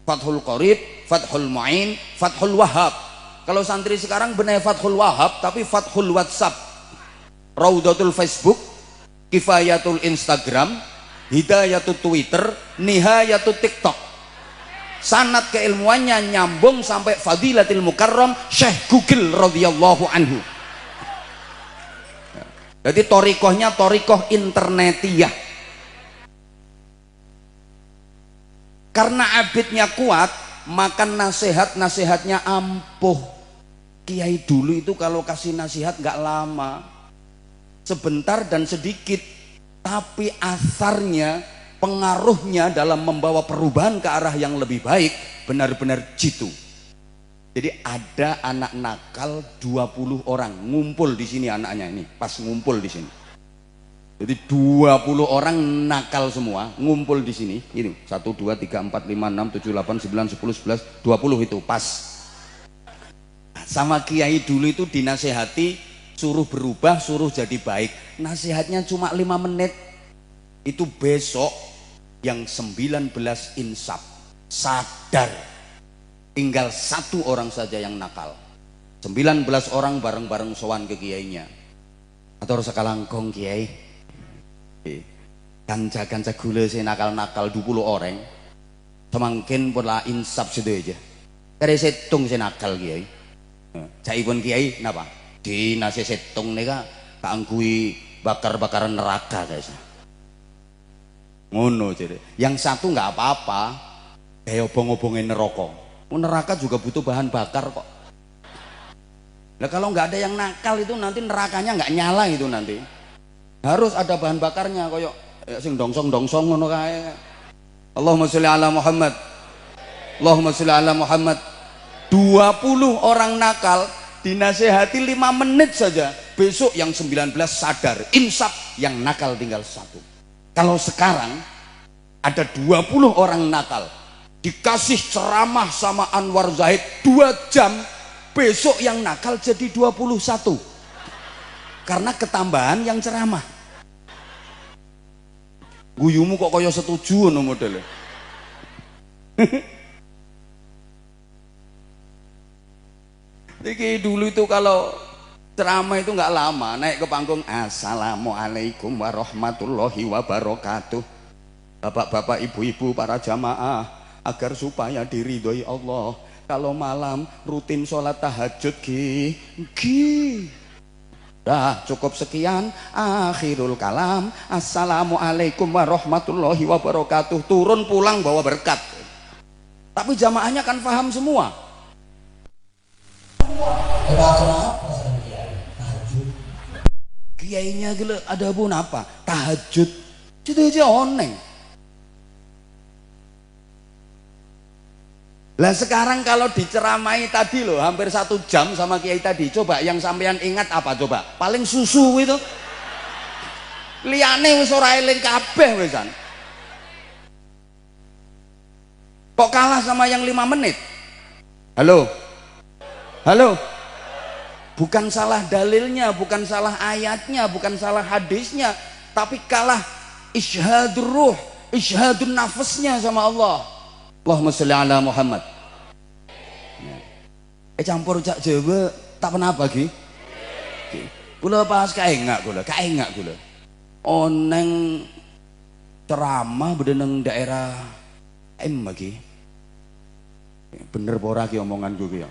Fathul Qorib, Fathul Mu'in, Fathul Wahhab. Kalau santri sekarang benar Fathul Wahhab tapi Fathul WhatsApp, Raudatul Facebook, Kifayatul Instagram, Hidayatul Twitter, Nihayatul TikTok. Sanad keilmuannya nyambung sampai Fadilatil Mukarram Syekh Google radhiyallahu anhu. Jadi torikohnya torikoh internetiyah. Karena abidnya kuat, maka nasihatnya ampuh. Kiai dulu itu kalau kasih nasihat nggak lama, sebentar dan sedikit, tapi asarnya, pengaruhnya dalam membawa perubahan ke arah yang lebih baik benar-benar jitu. Jadi ada anak nakal 20 orang ngumpul di sini, anaknya ini pas ngumpul di sini. Jadi 20 orang nakal semua ngumpul di sini. Ini 1 2 3 4 5 6 7 8 9 10 11 20 itu pas. Sama kiai dulu itu dinasehati suruh berubah, suruh jadi baik. Nasihatnya cuma 5 menit. Itu besok yang 19 insaf sadar, tinggal 1 orang saja yang nakal. 19 orang bareng-bareng sowan ke kiainya. Atau sekalangkong kiai, kanca-kanca gula sih nakal-nakal 20 orang, semakin pola insaf situ aja. Kare setung sih nakal kiai. Caipun kiai napa? Di nasi setung nika kaanggui bakar-bakaran neraka guys. Ngono jadi. Yang satu nggak apa-apa, kayak obong-obongin neraka. Neraka juga butuh bahan bakar kok. Nah kalau nggak ada yang nakal itu nanti nerakanya nggak nyala itu nanti. Harus ada bahan bakarnya koyok sing dongsong-dongsong ngono kae. Allahumma sholli ala Muhammad. Allahumma sholli ala Muhammad. 20 orang nakal dinasehati 5 menit saja. Besok yang 19 sadar, insaf, yang nakal tinggal 1. Kalau sekarang ada 20 orang nakal dikasih ceramah sama Anwar Zahid 2 jam, besok yang nakal jadi 21 karena ketambahan yang ceramah. Guyumu kok kaya setuju no modelnya. Iki dulu itu kalau ceramah itu nggak lama, naik ke panggung assalamualaikum warahmatullahi wabarakatuh. Bapak-bapak, ibu-ibu, para jamaah, agar supaya diridhoi Allah, kalau malam rutin sholat tahajud gi. Dah cukup sekian, akhirul kalam, assalamualaikum warahmatullahi wabarakatuh. Turun pulang bawa berkat. Tapi jamaahnya kan paham semua. Kiainya gila ada pun apa? Tahajud. Itu aja oneng. Lah sekarang kalau diceramai tadi loh hampir 1 jam sama kiai tadi, coba yang sampean ingat apa coba? Paling susu itu. Liyane wis ora eling kabeh wisan. Kok kalah sama yang 5 menit? Halo. Halo. Bukan salah dalilnya, bukan salah ayatnya, bukan salah hadisnya, tapi kalah isyahadur ruh, isyahadun nafasnya sama Allah. Allahumma sholli ala Muhammad. Campur cak Jawa tak kenapa ki? Kula pas kaengak kula. Oneng ceramah bedeneng daerah M lagi. Bener ora ki omonganku ki ya.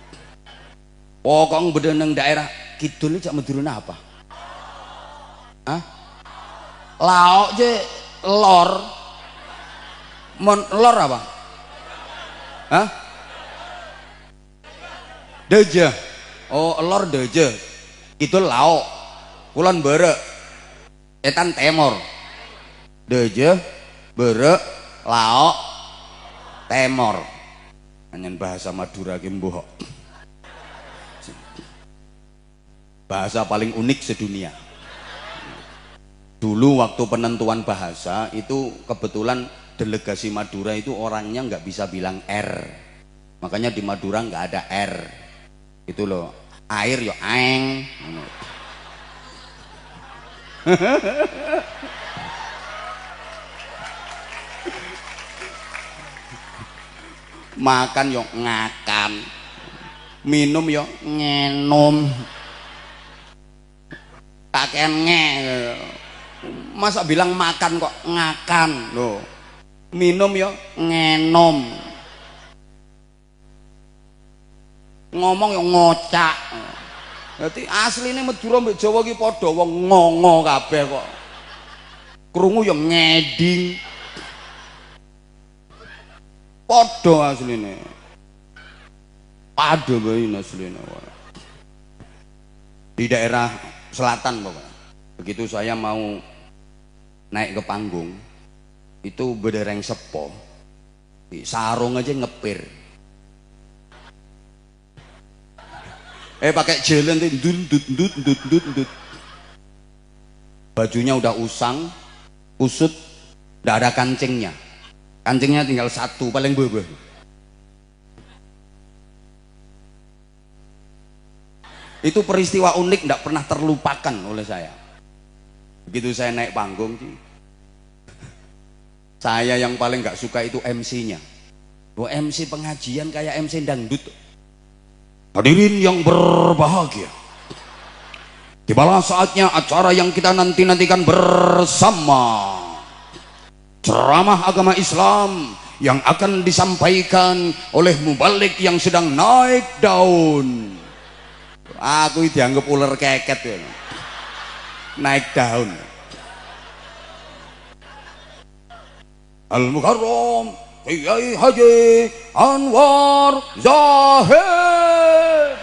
Pokok bedeneng daerah kidul cak meduruna apa? Hah? Laok je lor. Mon lor apa? Hah? Deje. Oh, lor deje. Itu lauk. Kulon berek. Etan temor. Deje, berek, lauk, temor. Hanya bahasa Madura ki mbuh. Bahasa paling unik sedunia. Dulu waktu penentuan bahasa itu kebetulan delegasi Madura itu orangnya nggak bisa bilang R, makanya di Madura nggak ada R. Itu loh, air yo aeng. Makan yo ngakan, minum yo ngenom, kakean nge. Masa bilang makan kok ngakan loh. Minum yo ngenom, ngomong yo ngocak. Jadi asline Madura mbek Jawa ki padha wong ngongo kabeh kok. Krungu yo ngeding. Padha asline. Padha bae asline. Di daerah selatan pokoknya. Begitu saya mau naik ke panggung, itu bedereng sepo, sarung aja ngepir. Pakai jalan tuh, bajunya udah usang, usut, udah ada kancingnya tinggal 1 paling beuh. Itu peristiwa unik, tidak pernah terlupakan oleh saya. Begitu saya naik panggung, saya yang paling nggak suka itu MC-nya. MC pengajian kayak MC dangdut. Hadirin yang berbahagia, tibalah saatnya acara yang kita nantikan bersama, ceramah agama Islam yang akan disampaikan oleh mubalik yang sedang naik daun. Aku dianggap ular keket ya. Naik daun. Al-Mukarram Kiai Haji Anwar Zahid.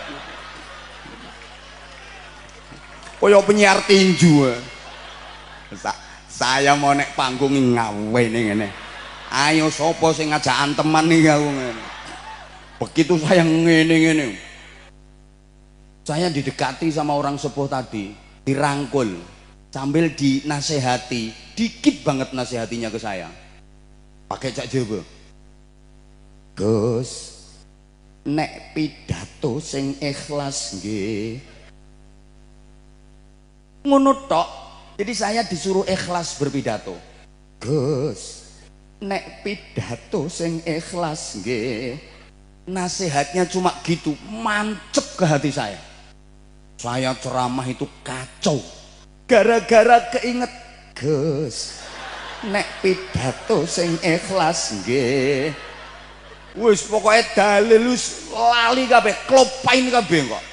Kaya penyiar tinju. Saya mau nek panggung ngawe nih ngene. Ayo sopo sing ngajak anteman nih aku ngene. Begitu saya ngene. Saya didekati sama orang sepuh tadi, dirangkul sambil dinasehati, dikit banget nasihatinya ke saya. Pakai cak Jawa. Gus, nek pidato sing ikhlas nggih. Ngono tok. Jadi saya disuruh ikhlas berpidato. Gus, nek pidato sing ikhlas nggih. Nasihatnya cuma gitu, mancep ke hati saya. Saya ceramah itu kacau. Gara-gara keinget, Gus, nek pidato sing ikhlas nggih. Wis pokoknya dalil wis lali kabeh, klopain kabeh kok.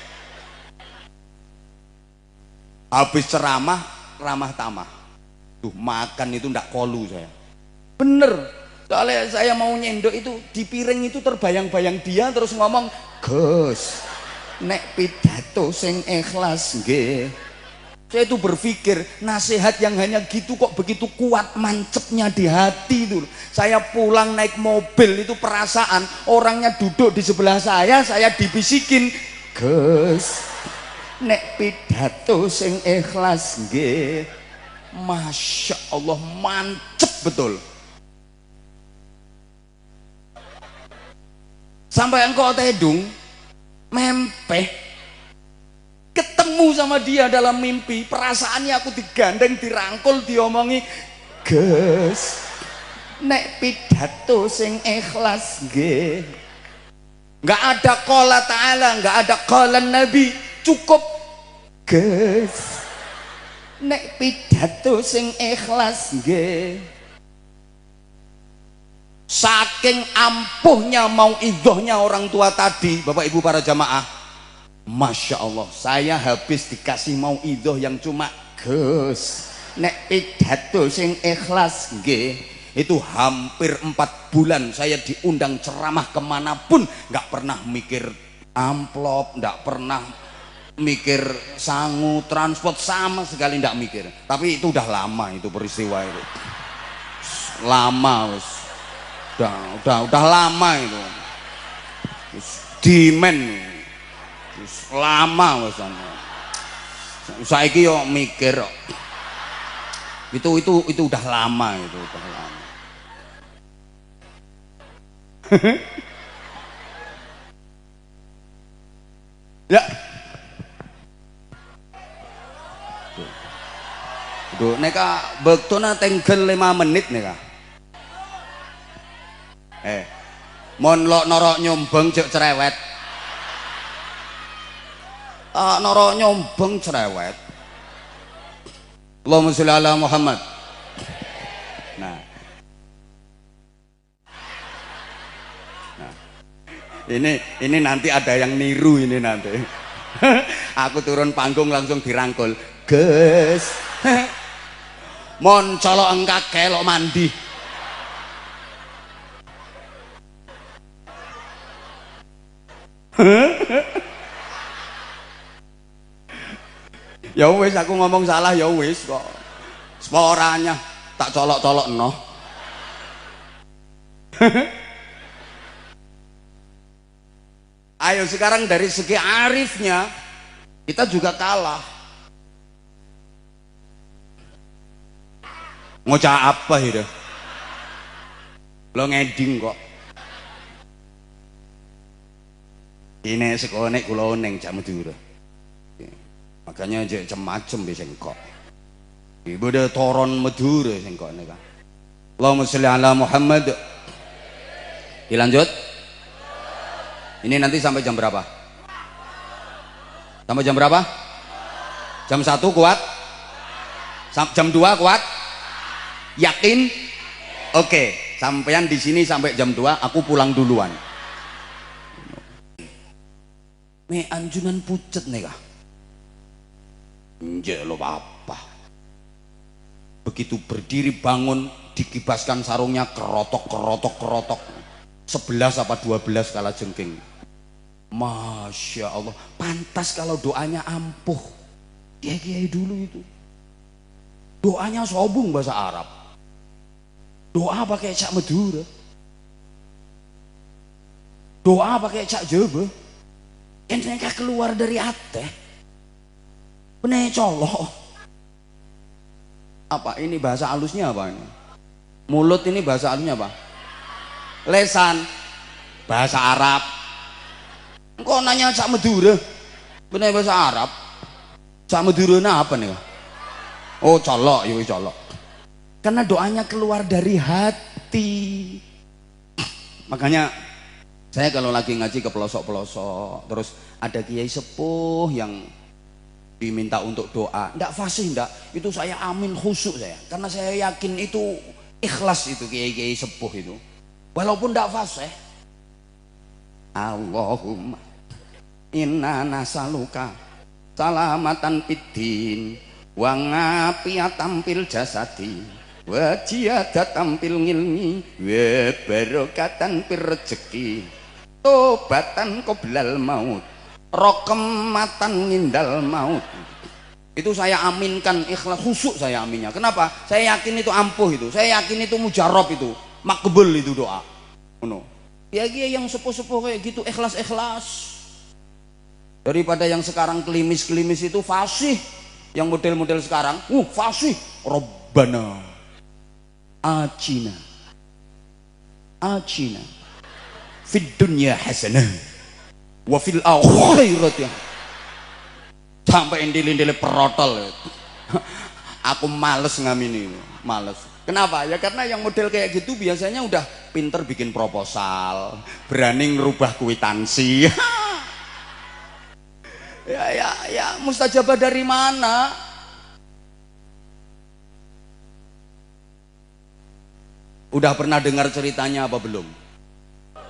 Habis ceramah ramah tamah. Tuh makan itu ndak kolu saya. Bener. Soalnya saya mau nyendok itu di piring itu terbayang-bayang dia terus ngomong, Gus, nek pidato sing ikhlas nggih. Saya itu berpikir nasihat yang hanya gitu kok begitu kuat mancepnya di hati itu. Saya pulang naik mobil itu perasaan orangnya duduk di sebelah saya dibisikin, Gus, nek pidato sing ikhlas nggih. Masya Allah mancep betul. Sampai engkau tedung mempeh ketemu sama dia dalam mimpi, perasaannya aku digandeng, dirangkul, diomongi, Gus, nek pidato sing ikhlas nggih. Nggak ada qala ta'ala, nggak ada qala nabi, cukup Gus, nek pidato sing ikhlas nggih. Saking ampuhnya mau idhohnya orang tua tadi, Bapak Ibu para jamaah, Masya Allah, saya habis dikasih mau idhoh yang cuma Gus, nek pidato sing ikhlas nggih. Itu hampir 4 bulan saya diundang ceramah kemanapun, nggak pernah mikir amplop, nggak pernah mikir sangu transport, sama sekali nggak mikir. Tapi itu udah lama itu peristiwa itu, lama wis. Udah lama itu. Dimen. Lama wis ana. Saiki yo mikir kok. Itu udah lama itu, udah lama. Ya. Duh, neka bektona tenggel 5 menit neka. Mon lo norok nyombeng cek cerewet. Norok nyombeng cerewet. Allahumma sholli ala Muhammad. Nah, ini nanti ada yang niru ini nanti. Aku turun panggung langsung dirangkul. Gus, mon colok engkak kelok mandi. Ya wis, aku ngomong salah ya wis kok. Sporanya tak colok-colok no. Ayo sekarang dari segi arifnya kita juga kalah. Ngocah apa itu? Lo ngeding kok. Ini sekonek kula neng jam Madura. Makanya aja macem bisa kok. Ibu ada toron Madura sengkok nih kan. Allahumma sholli ala Muhammad. Dilanjut. Ini nanti sampai jam berapa? Sampai jam berapa? Jam 1 kuat? Jam 2 kuat? Yakin? Oke, sampean di sini sampai jam 2, aku pulang duluan. Me anjunan pucet nih kah? Nje lo apa? Begitu berdiri bangun dikibaskan sarungnya kerotok. 11 apa 12 kala jengking. Masya Allah, pantas kalau doanya ampuh. kiai-kiai dulu itu doanya sobung bahasa Arab, doa pakai cak Madura, doa pakai cak Jawa, mereka keluar dari hati bener colok. Apa ini bahasa halusnya apa ini? Mulut ini bahasa halusnya apa? Lesan bahasa Arab. Kok nanya cak Madura bener bahasa Arab? Cak Madura apa nih? Oh colok, yuk colok. Karena doanya keluar dari hati. Makanya saya kalau lagi ngaji ke pelosok-pelosok, terus ada kiai sepuh yang diminta untuk doa, ndak fasih ndak, itu saya amin khusyuk saya, karena saya yakin itu ikhlas itu kiai-kiai sepuh itu, walaupun ndak fasih. Allahumma inna nasaluka salamatan fiddin wa ngafiatan fil jasadi wa ziyadatan fil ilmi wa barakatan fil rezeki tobatan qoblal maut rokematan ngindal maut. Itu saya aminkan ikhlas khusyuk saya aminnya. Kenapa? Saya yakin itu ampuh itu, saya yakin itu mujarab itu, makbul itu doa. Ya yang sepuh-sepuh kayak gitu ikhlas daripada yang sekarang klimis-klimis itu fasih. Yang model-model sekarang fasih Rabbana Atina fid dunya hasanah wa fil akhirati, sampai indil-indil perotol. Aku males ngamini, males. Kenapa? Ya karena yang model kayak gitu biasanya udah pinter bikin proposal, berani ngerubah kwitansi. ya mustajabah dari mana? Udah pernah dengar ceritanya apa belum?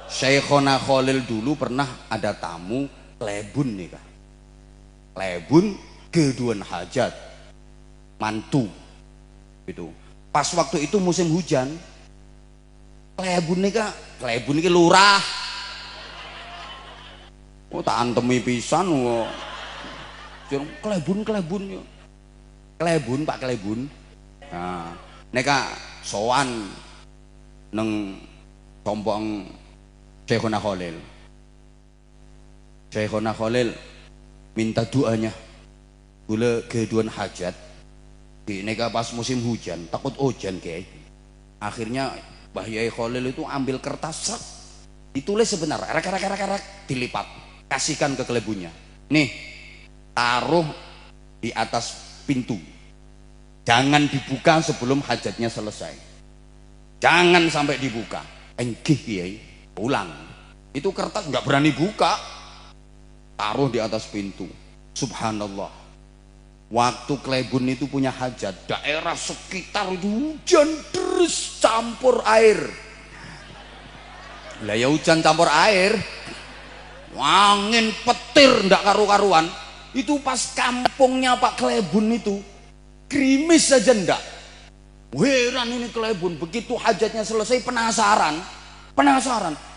Syekhona Khalil dulu pernah ada tamu klebun nih kak, klebun keduan hajat mantu gitu. Pas waktu itu musim hujan, klebun nih kak, klebun ini lurah. Oh tak antemi pisan wo. Klebun Pak Klebun. Nah, neka sowan neng tompong Syekhona Khalil. Syekhona Khalil minta doanya. Gula keduan hajat. Di neka pas musim hujan, takut hujan kayak. Akhirnya Mbah Yai Khalil itu ambil kertas seret, ditulis sebentar, rak dilipat, kasihkan ke klebunnya. Nih, taruh di atas pintu. Jangan dibuka sebelum hajatnya selesai. Jangan sampai dibuka. Enggih Kiai, pulang. Itu kertas nggak berani buka. Taruh di atas pintu. Subhanallah. Waktu klebun itu punya hajat, daerah sekitar itu hujan deras campur air. Lah ya hujan campur air, angin petir ndak karu-karuan. Itu pas kampungnya Pak Klebun itu gerimis saja ndak. Heran ini Klebun, begitu hajatnya selesai penasaran.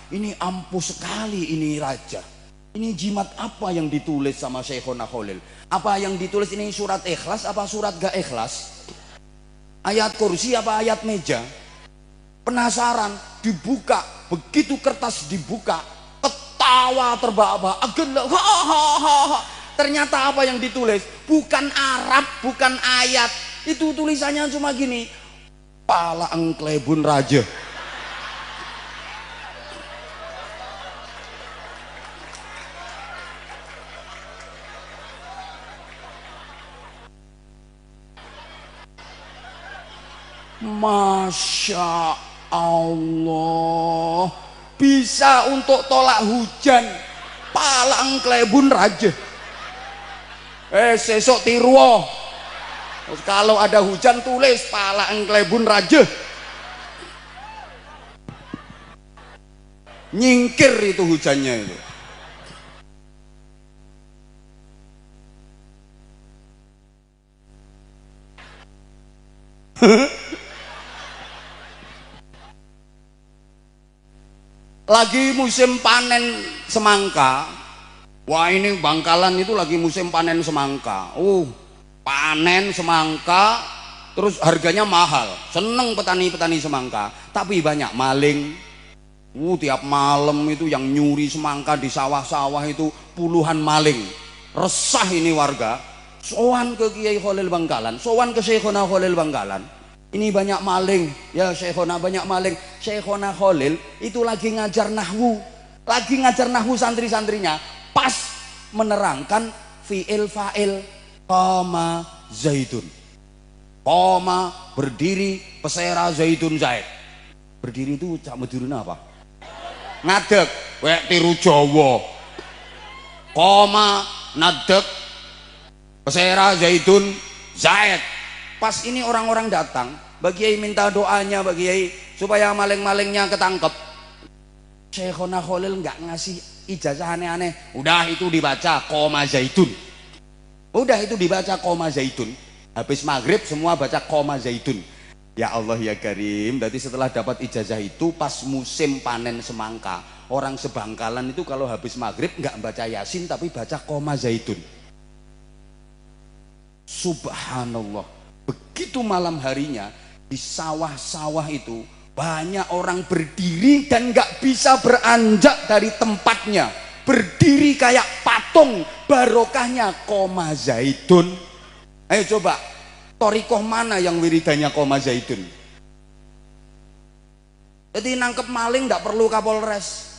Ini ampuh sekali ini raja. Ini jimat apa yang ditulis sama Syekhona Khalil? Apa yang ditulis ini surat ikhlas apa surat gak ikhlas? Ayat kursi apa ayat meja? Penasaran, dibuka. Begitu kertas dibuka, ketawa terbahak-bahak. Ternyata apa yang ditulis bukan Arab, bukan ayat. Itu tulisannya cuma gini, pala engklebun raja. Masya Allah, bisa untuk tolak hujan palang klebun raja. Sesok tiruo, kalau ada hujan tulis palang klebun raja. Nyingkir itu hujannya itu. Lagi musim panen semangka. Wah ini Bangkalan itu lagi musim panen semangka. panen semangka terus harganya mahal, seneng petani-petani semangka, tapi banyak maling. Tiap malam itu yang nyuri semangka di sawah-sawah itu puluhan maling. Resah ini warga, sowan ke Kiai Khalil Bangkalan, sowan ke Syekhona Khalil Bangkalan, ini banyak maling ya Syekhona, banyak maling. Syekhona Khalil itu lagi ngajar nahwu, santri-santrinya, pas menerangkan fi'il fa'il koma zaitun, koma berdiri pesera zaitun zaid. Berdiri itu cak meduruna apa? Ngadeg, wek tiru Jawa. Koma nadeg pesera zaitun zaid. Pas ini orang-orang datang, Bagi Kiai minta doanya Bagi Kiai supaya maling-malingnya ketangkep. Syekhona Khalil nggak ngasih ijazah aneh-aneh. Udah itu dibaca koma zaitun. Udah itu dibaca koma zaitun. Habis maghrib semua baca koma zaitun. Ya Allah ya Karim. Berarti setelah dapat ijazah itu pas musim panen semangka, orang sebangkalan itu kalau habis maghrib nggak baca yasin tapi baca koma zaitun. Subhanallah. Begitu malam harinya di sawah-sawah itu banyak orang berdiri dan nggak bisa beranjak dari tempatnya, berdiri kayak patung, barokahnya koma zaitun. Ayo coba, torikoh mana yang wiridannya koma zaitun? Jadi nangkep maling nggak perlu Kapolres,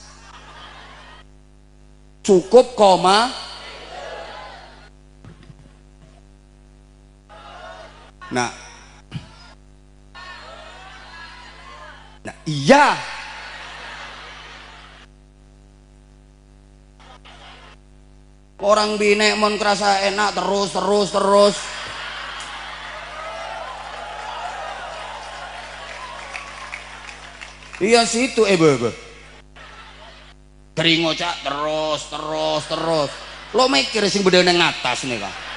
cukup koma. Nah iya, orang binek mon kerasa enak terus. Iya situ bebe keringo cak terus. Lo mikir sing beda neng atas nih kak.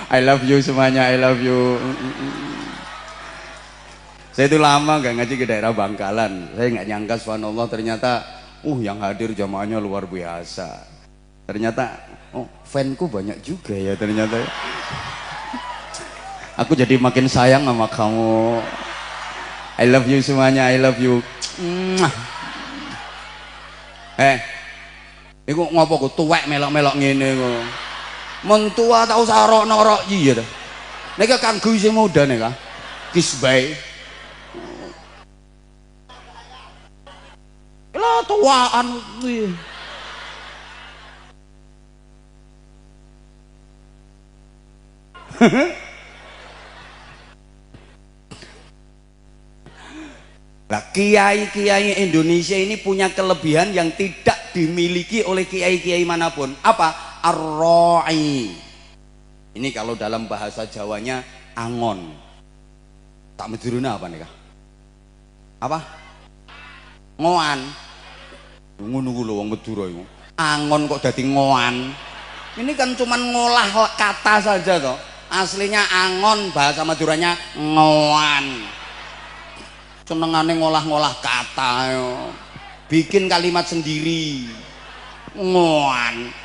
I love you semuanya, I love you. Saya itu lama gak ngaji ke daerah Bangkalan. Saya nggak nyangka subhanallah ternyata yang hadir jamaahnya luar biasa. Ternyata fanku banyak juga ya ternyata. Aku jadi makin sayang sama kamu. I love you semuanya, I love you. Iku ngopo ku tuwek melok-melok ngene kok. Mentua tak usah rok-norok iya dah. Nek kanggo isih muda nek kisbai. Lah tuaan kuwi. Nah, kiai-kiai Indonesia ini punya kelebihan yang tidak dimiliki oleh kiai-kiai manapun. Apa? Ar-ra'i. Ini kalau dalam bahasa Jawanya angon. Tak meduruna apa nih kah? Apa? Ngoan. Ngono ku lho wong Madura iku. Angon kok dadi ngoan. Ini kan cuman ngolah kata saja toh. Aslinya angon, bahasa Maduranya ngoan. Senengane ngolah-ngolah kata yo. Bikin kalimat sendiri. Ngoan.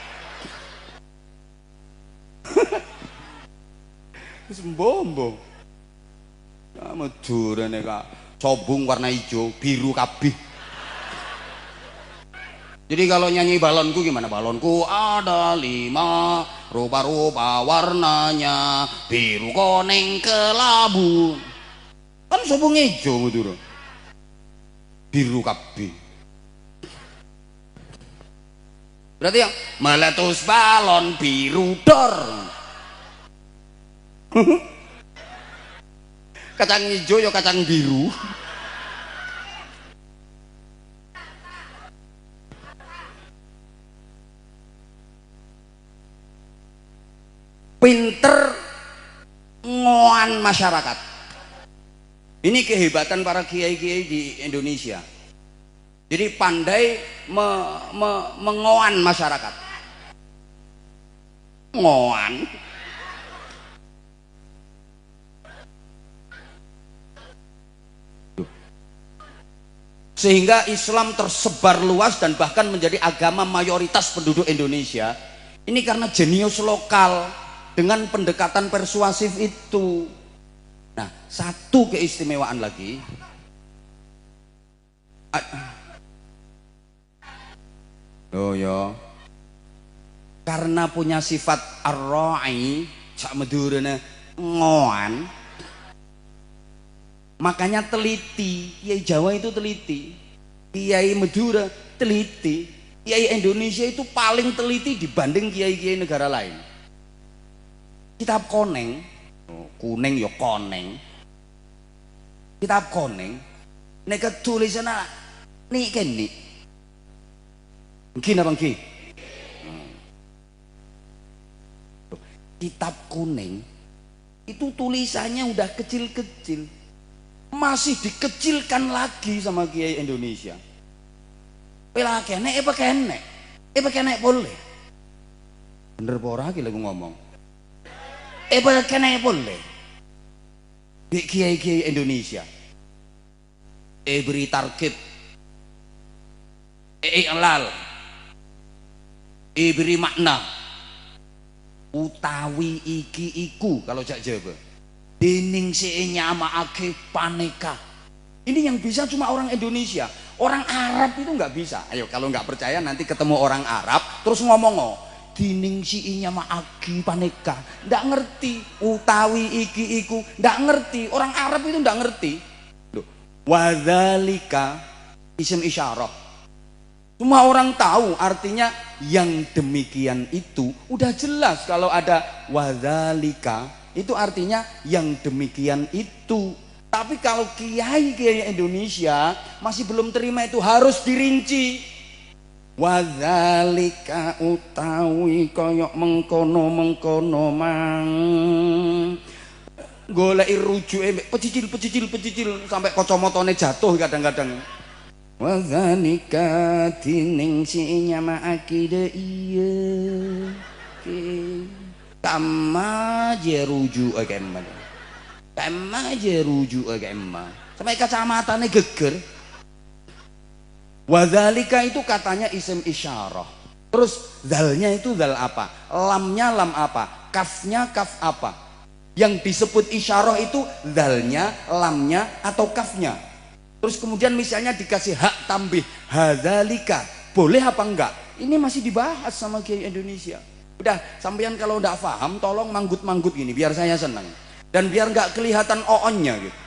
Sembombo. Madura nek kak sobung warna hijau, biru kabeh. Jadi kalau nyanyi balonku gimana? Balonku ada 5 rupa-rupa warnanya, biru, kuning, kelabu. Kan sobung hijau Madura. Biru kabeh. Berarti yang meletus balon biru dor. Kacang hijau ya kacang biru. Pinter ngoan masyarakat. Ini kehebatan para kiai-kiai di Indonesia. Jadi pandai mengoan masyarakat. Ngoan. sehingga Islam tersebar luas dan bahkan menjadi agama mayoritas penduduk Indonesia. Ini karena jenius lokal dengan pendekatan persuasif itu. Nah, satu keistimewaan lagi, oh ya, karena punya sifat ar-ra'i, sak medurene ngoan, makanya teliti. Kiai Jawa itu teliti, Kiai Madura teliti, Kiai Indonesia itu paling teliti dibanding kiai-kiai negara lain. Kitab Koneng, kuning ya koneng, kitab Koneng, nek tulisan nih kene, mungkin apa mungkin? Kitab kuning itu tulisannya udah kecil-kecil, masih dikecilkan lagi sama Kiai Indonesia. Pela kene, apa kene boleh. Bener pora lagi lagu ngomong. Apa kene boleh. Di Kiai Indonesia. Beri tarkib, i'lal, beri makna. Utawi iki iku kalau jak Jawa dening nyamaake paneka. Ini yang bisa cuma orang Indonesia, orang Arab itu nggak bisa. Ayo kalau nggak percaya nanti ketemu orang Arab terus ngomong dening nyamaake paneka, nggak ngerti. Utawi iki iku nggak ngerti, orang Arab itu nggak ngerti. Wadzalika isim isyarah, semua orang tahu artinya yang demikian itu udah jelas. Kalau ada wadzalika itu artinya yang demikian itu. Tapi kalau kiai Indonesia masih belum terima, itu harus dirinci. Wadzalika utawi koyok mengkono mang, goleki rujuke pecicil sampai kacamotane jatuh kadang-kadang. Wadzalika tining si nyamaake de iya kama jeruju agama, kama jeruju agama sampai kacamatane geger. Wadzalika itu katanya isim isyarah. Terus zalnya itu zal apa, lamnya lam apa, kafnya kaf apa. Yang disebut isyarah itu zalnya, lamnya atau kafnya. Terus kemudian misalnya dikasih hak tambih hadzalika, boleh apa enggak? Ini masih dibahas sama Kiai Indonesia. Udah, sampean kalau enggak paham tolong manggut-manggut gini biar saya senang. Dan biar enggak kelihatan oonnya gitu.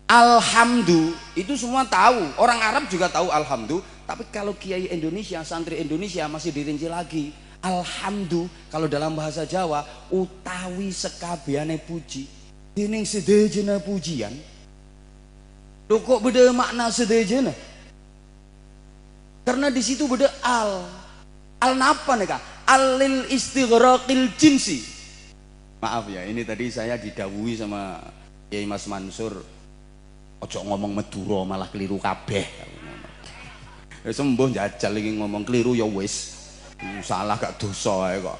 Alhamdu itu semua tahu, orang Arab juga tahu alhamdu, tapi kalau Kiai Indonesia, santri Indonesia masih dirinci lagi. Alhamdu kalau dalam bahasa Jawa utawi sekabiane puji. Dening sedejena pujian. Loh kok beda makna sedejena? Karena di situ beda al. Al napa nih kak? Alil istighraqil jinsi. Maaf ya, ini tadi saya didhawuhi sama Kiai Mas Mansur. Ojo ngomong Madura malah keliru kabeh. Sembuh jajal iki ngomong keliru ya wis. Salah gak dosa ae kok.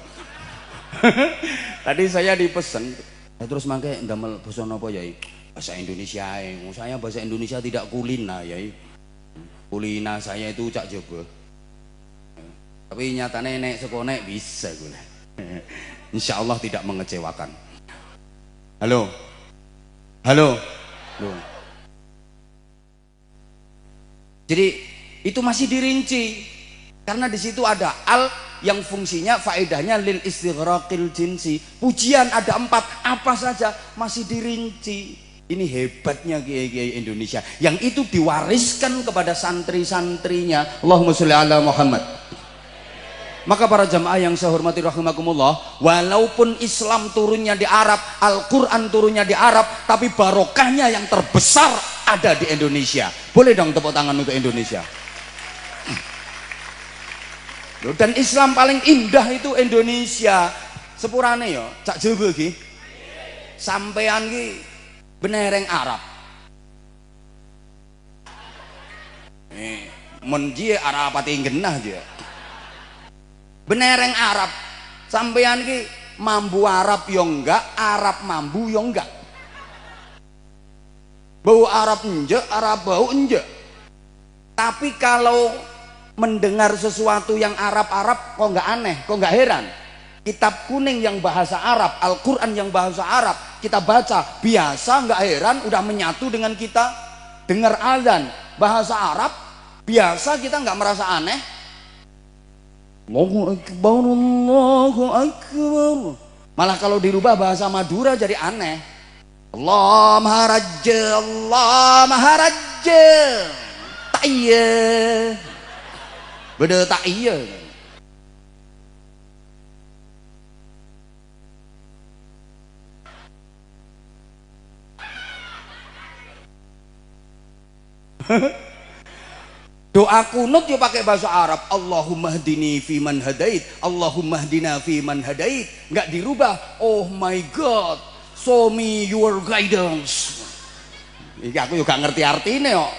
Tadi saya dipesen. Terus mangke ndamel basa napa yai? Bahasa Indonesia ae. Saya bahasa Indonesia tidak kulina yai. Kulina saya itu cak Jawa. Tapi nyatane nek sekonek bisa gue. Insyaallah tidak mengecewakan. Halo. Halo. Loh. Jadi itu masih dirinci. Karena di situ ada al yang fungsinya faedahnya lil istighraqil jinsi. Pujian ada 4, apa saja masih dirinci. Ini hebatnya Kiai Indonesia yang itu diwariskan kepada santri-santrinya. Allahumma sholli ala Muhammad. Maka para jamaah yang saya hormati rahimakumullah, walaupun Islam turunnya di Arab, Al-Quran turunnya di Arab, tapi barokahnya yang terbesar ada di Indonesia. Boleh dong tepuk tangan untuk Indonesia. Dan Islam paling indah itu Indonesia. Sepurane ya, cak Jawa iki. Sampean ki benereng Arab. Mun dia Arab pati genah dia. Benereng Arab. Sampean ki mambu Arab yo enggak, Arab mambu yo enggak. Bau Arab enje, Arab bau enje. Tapi kalau mendengar sesuatu yang Arab-Arab kok nggak aneh, kok nggak heran. Kitab kuning yang bahasa Arab, Al-Quran yang bahasa Arab kita baca biasa, nggak heran, udah menyatu dengan kita. Dengar azan bahasa Arab biasa, kita nggak merasa aneh. Allahu Akbar, Allahu Akbar. Malah kalau dirubah bahasa Madura jadi aneh. Allah Maharaja, Allah Maharaja. Tak iya. Beda tak iya. Doa kunut ya pakai bahasa Arab. Allahumma hdini fi man hadait, Allahumma hdina fi man hadait. Enggak dirubah. Oh my God, show me your guidance. Iki aku juga ngerti artinya kok.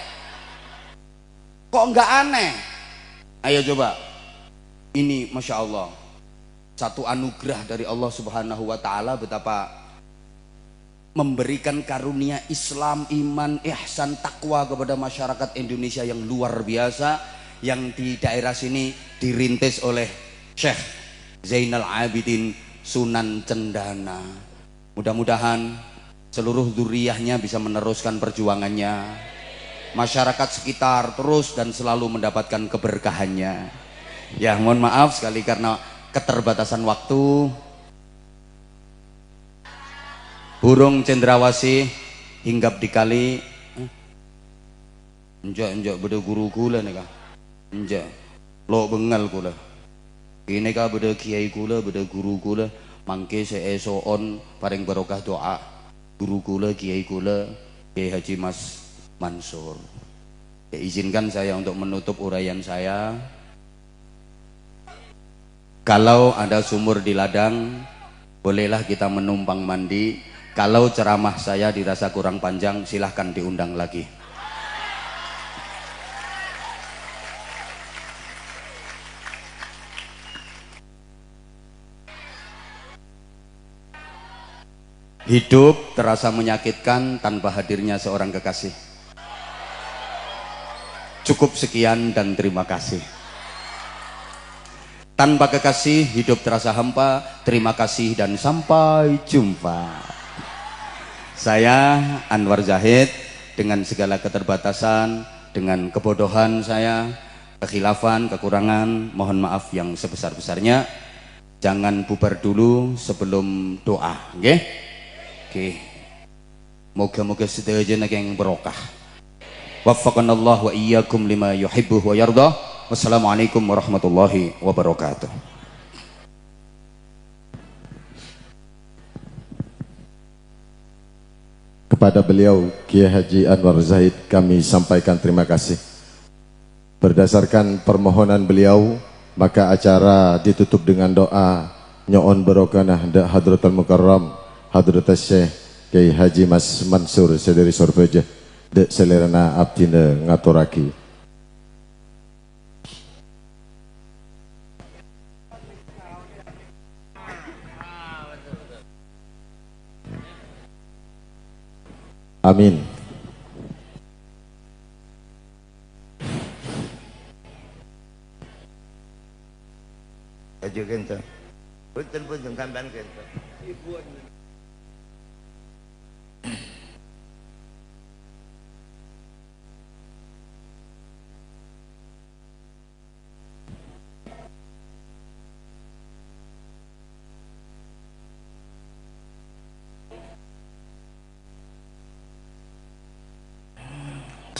Kok enggak aneh? Ayo coba. Ini Masya Allah, satu anugerah dari Allah Subhanahu wa Ta'ala, betapa memberikan karunia Islam, iman, ihsan, takwa kepada masyarakat Indonesia yang luar biasa, yang di daerah sini dirintis oleh Syekh Zainal Abidin Sunan Cendana. Mudah-mudahan seluruh zuriyahnya bisa meneruskan perjuangannya, masyarakat sekitar terus dan selalu mendapatkan keberkahannya. Ya mohon maaf sekali karena keterbatasan waktu. Burung cendrawasih hinggap di kali. Enjak beda guru kula nih kah? Enjak lo bengal kula. Ini kah beda kiai kula, beda guru kula. Mangke seesoon paring barokah doa guru kula, kiai kula, Kiai Haji Mas Mansur. Ya, izinkan saya untuk menutup uraian saya. Kalau ada sumur di ladang, bolehlah kita menumpang mandi. Kalau ceramah saya dirasa kurang panjang, silahkan diundang lagi. Hidup terasa menyakitkan tanpa hadirnya seorang kekasih. Cukup sekian dan terima kasih. Tanpa kekasih hidup terasa hampa. Terima kasih dan sampai jumpa. Saya Anwar Zahid, dengan segala keterbatasan, dengan kebodohan saya, kekhilafan, kekurangan, mohon maaf yang sebesar-besarnya. Jangan bubar dulu sebelum doa, nggih? Oke. Moga-moga sedaya yang barokah. Waffaqanallahu wa iyyakum lima yuhibbu wa yardah. Wassalamualaikum warahmatullahi wabarakatuh. Kepada beliau Kiai Haji Anwar Zahid kami sampaikan terima kasih. Berdasarkan permohonan beliau, maka acara ditutup dengan doa nyoon barokanah Hadratul Mukarram Hadratul Syekh Kiai Haji Mas Mansur sederi Sorbeja de selerana abdina ngaturaki. Amin. Aja kenta. Betul pun kamban kenta.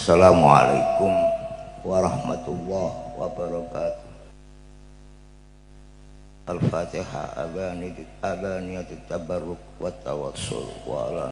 Assalamualaikum warahmatullahi wabarakatuh. Al-Fatihah. Abaniyatut tabarruk wa tawassul wa ala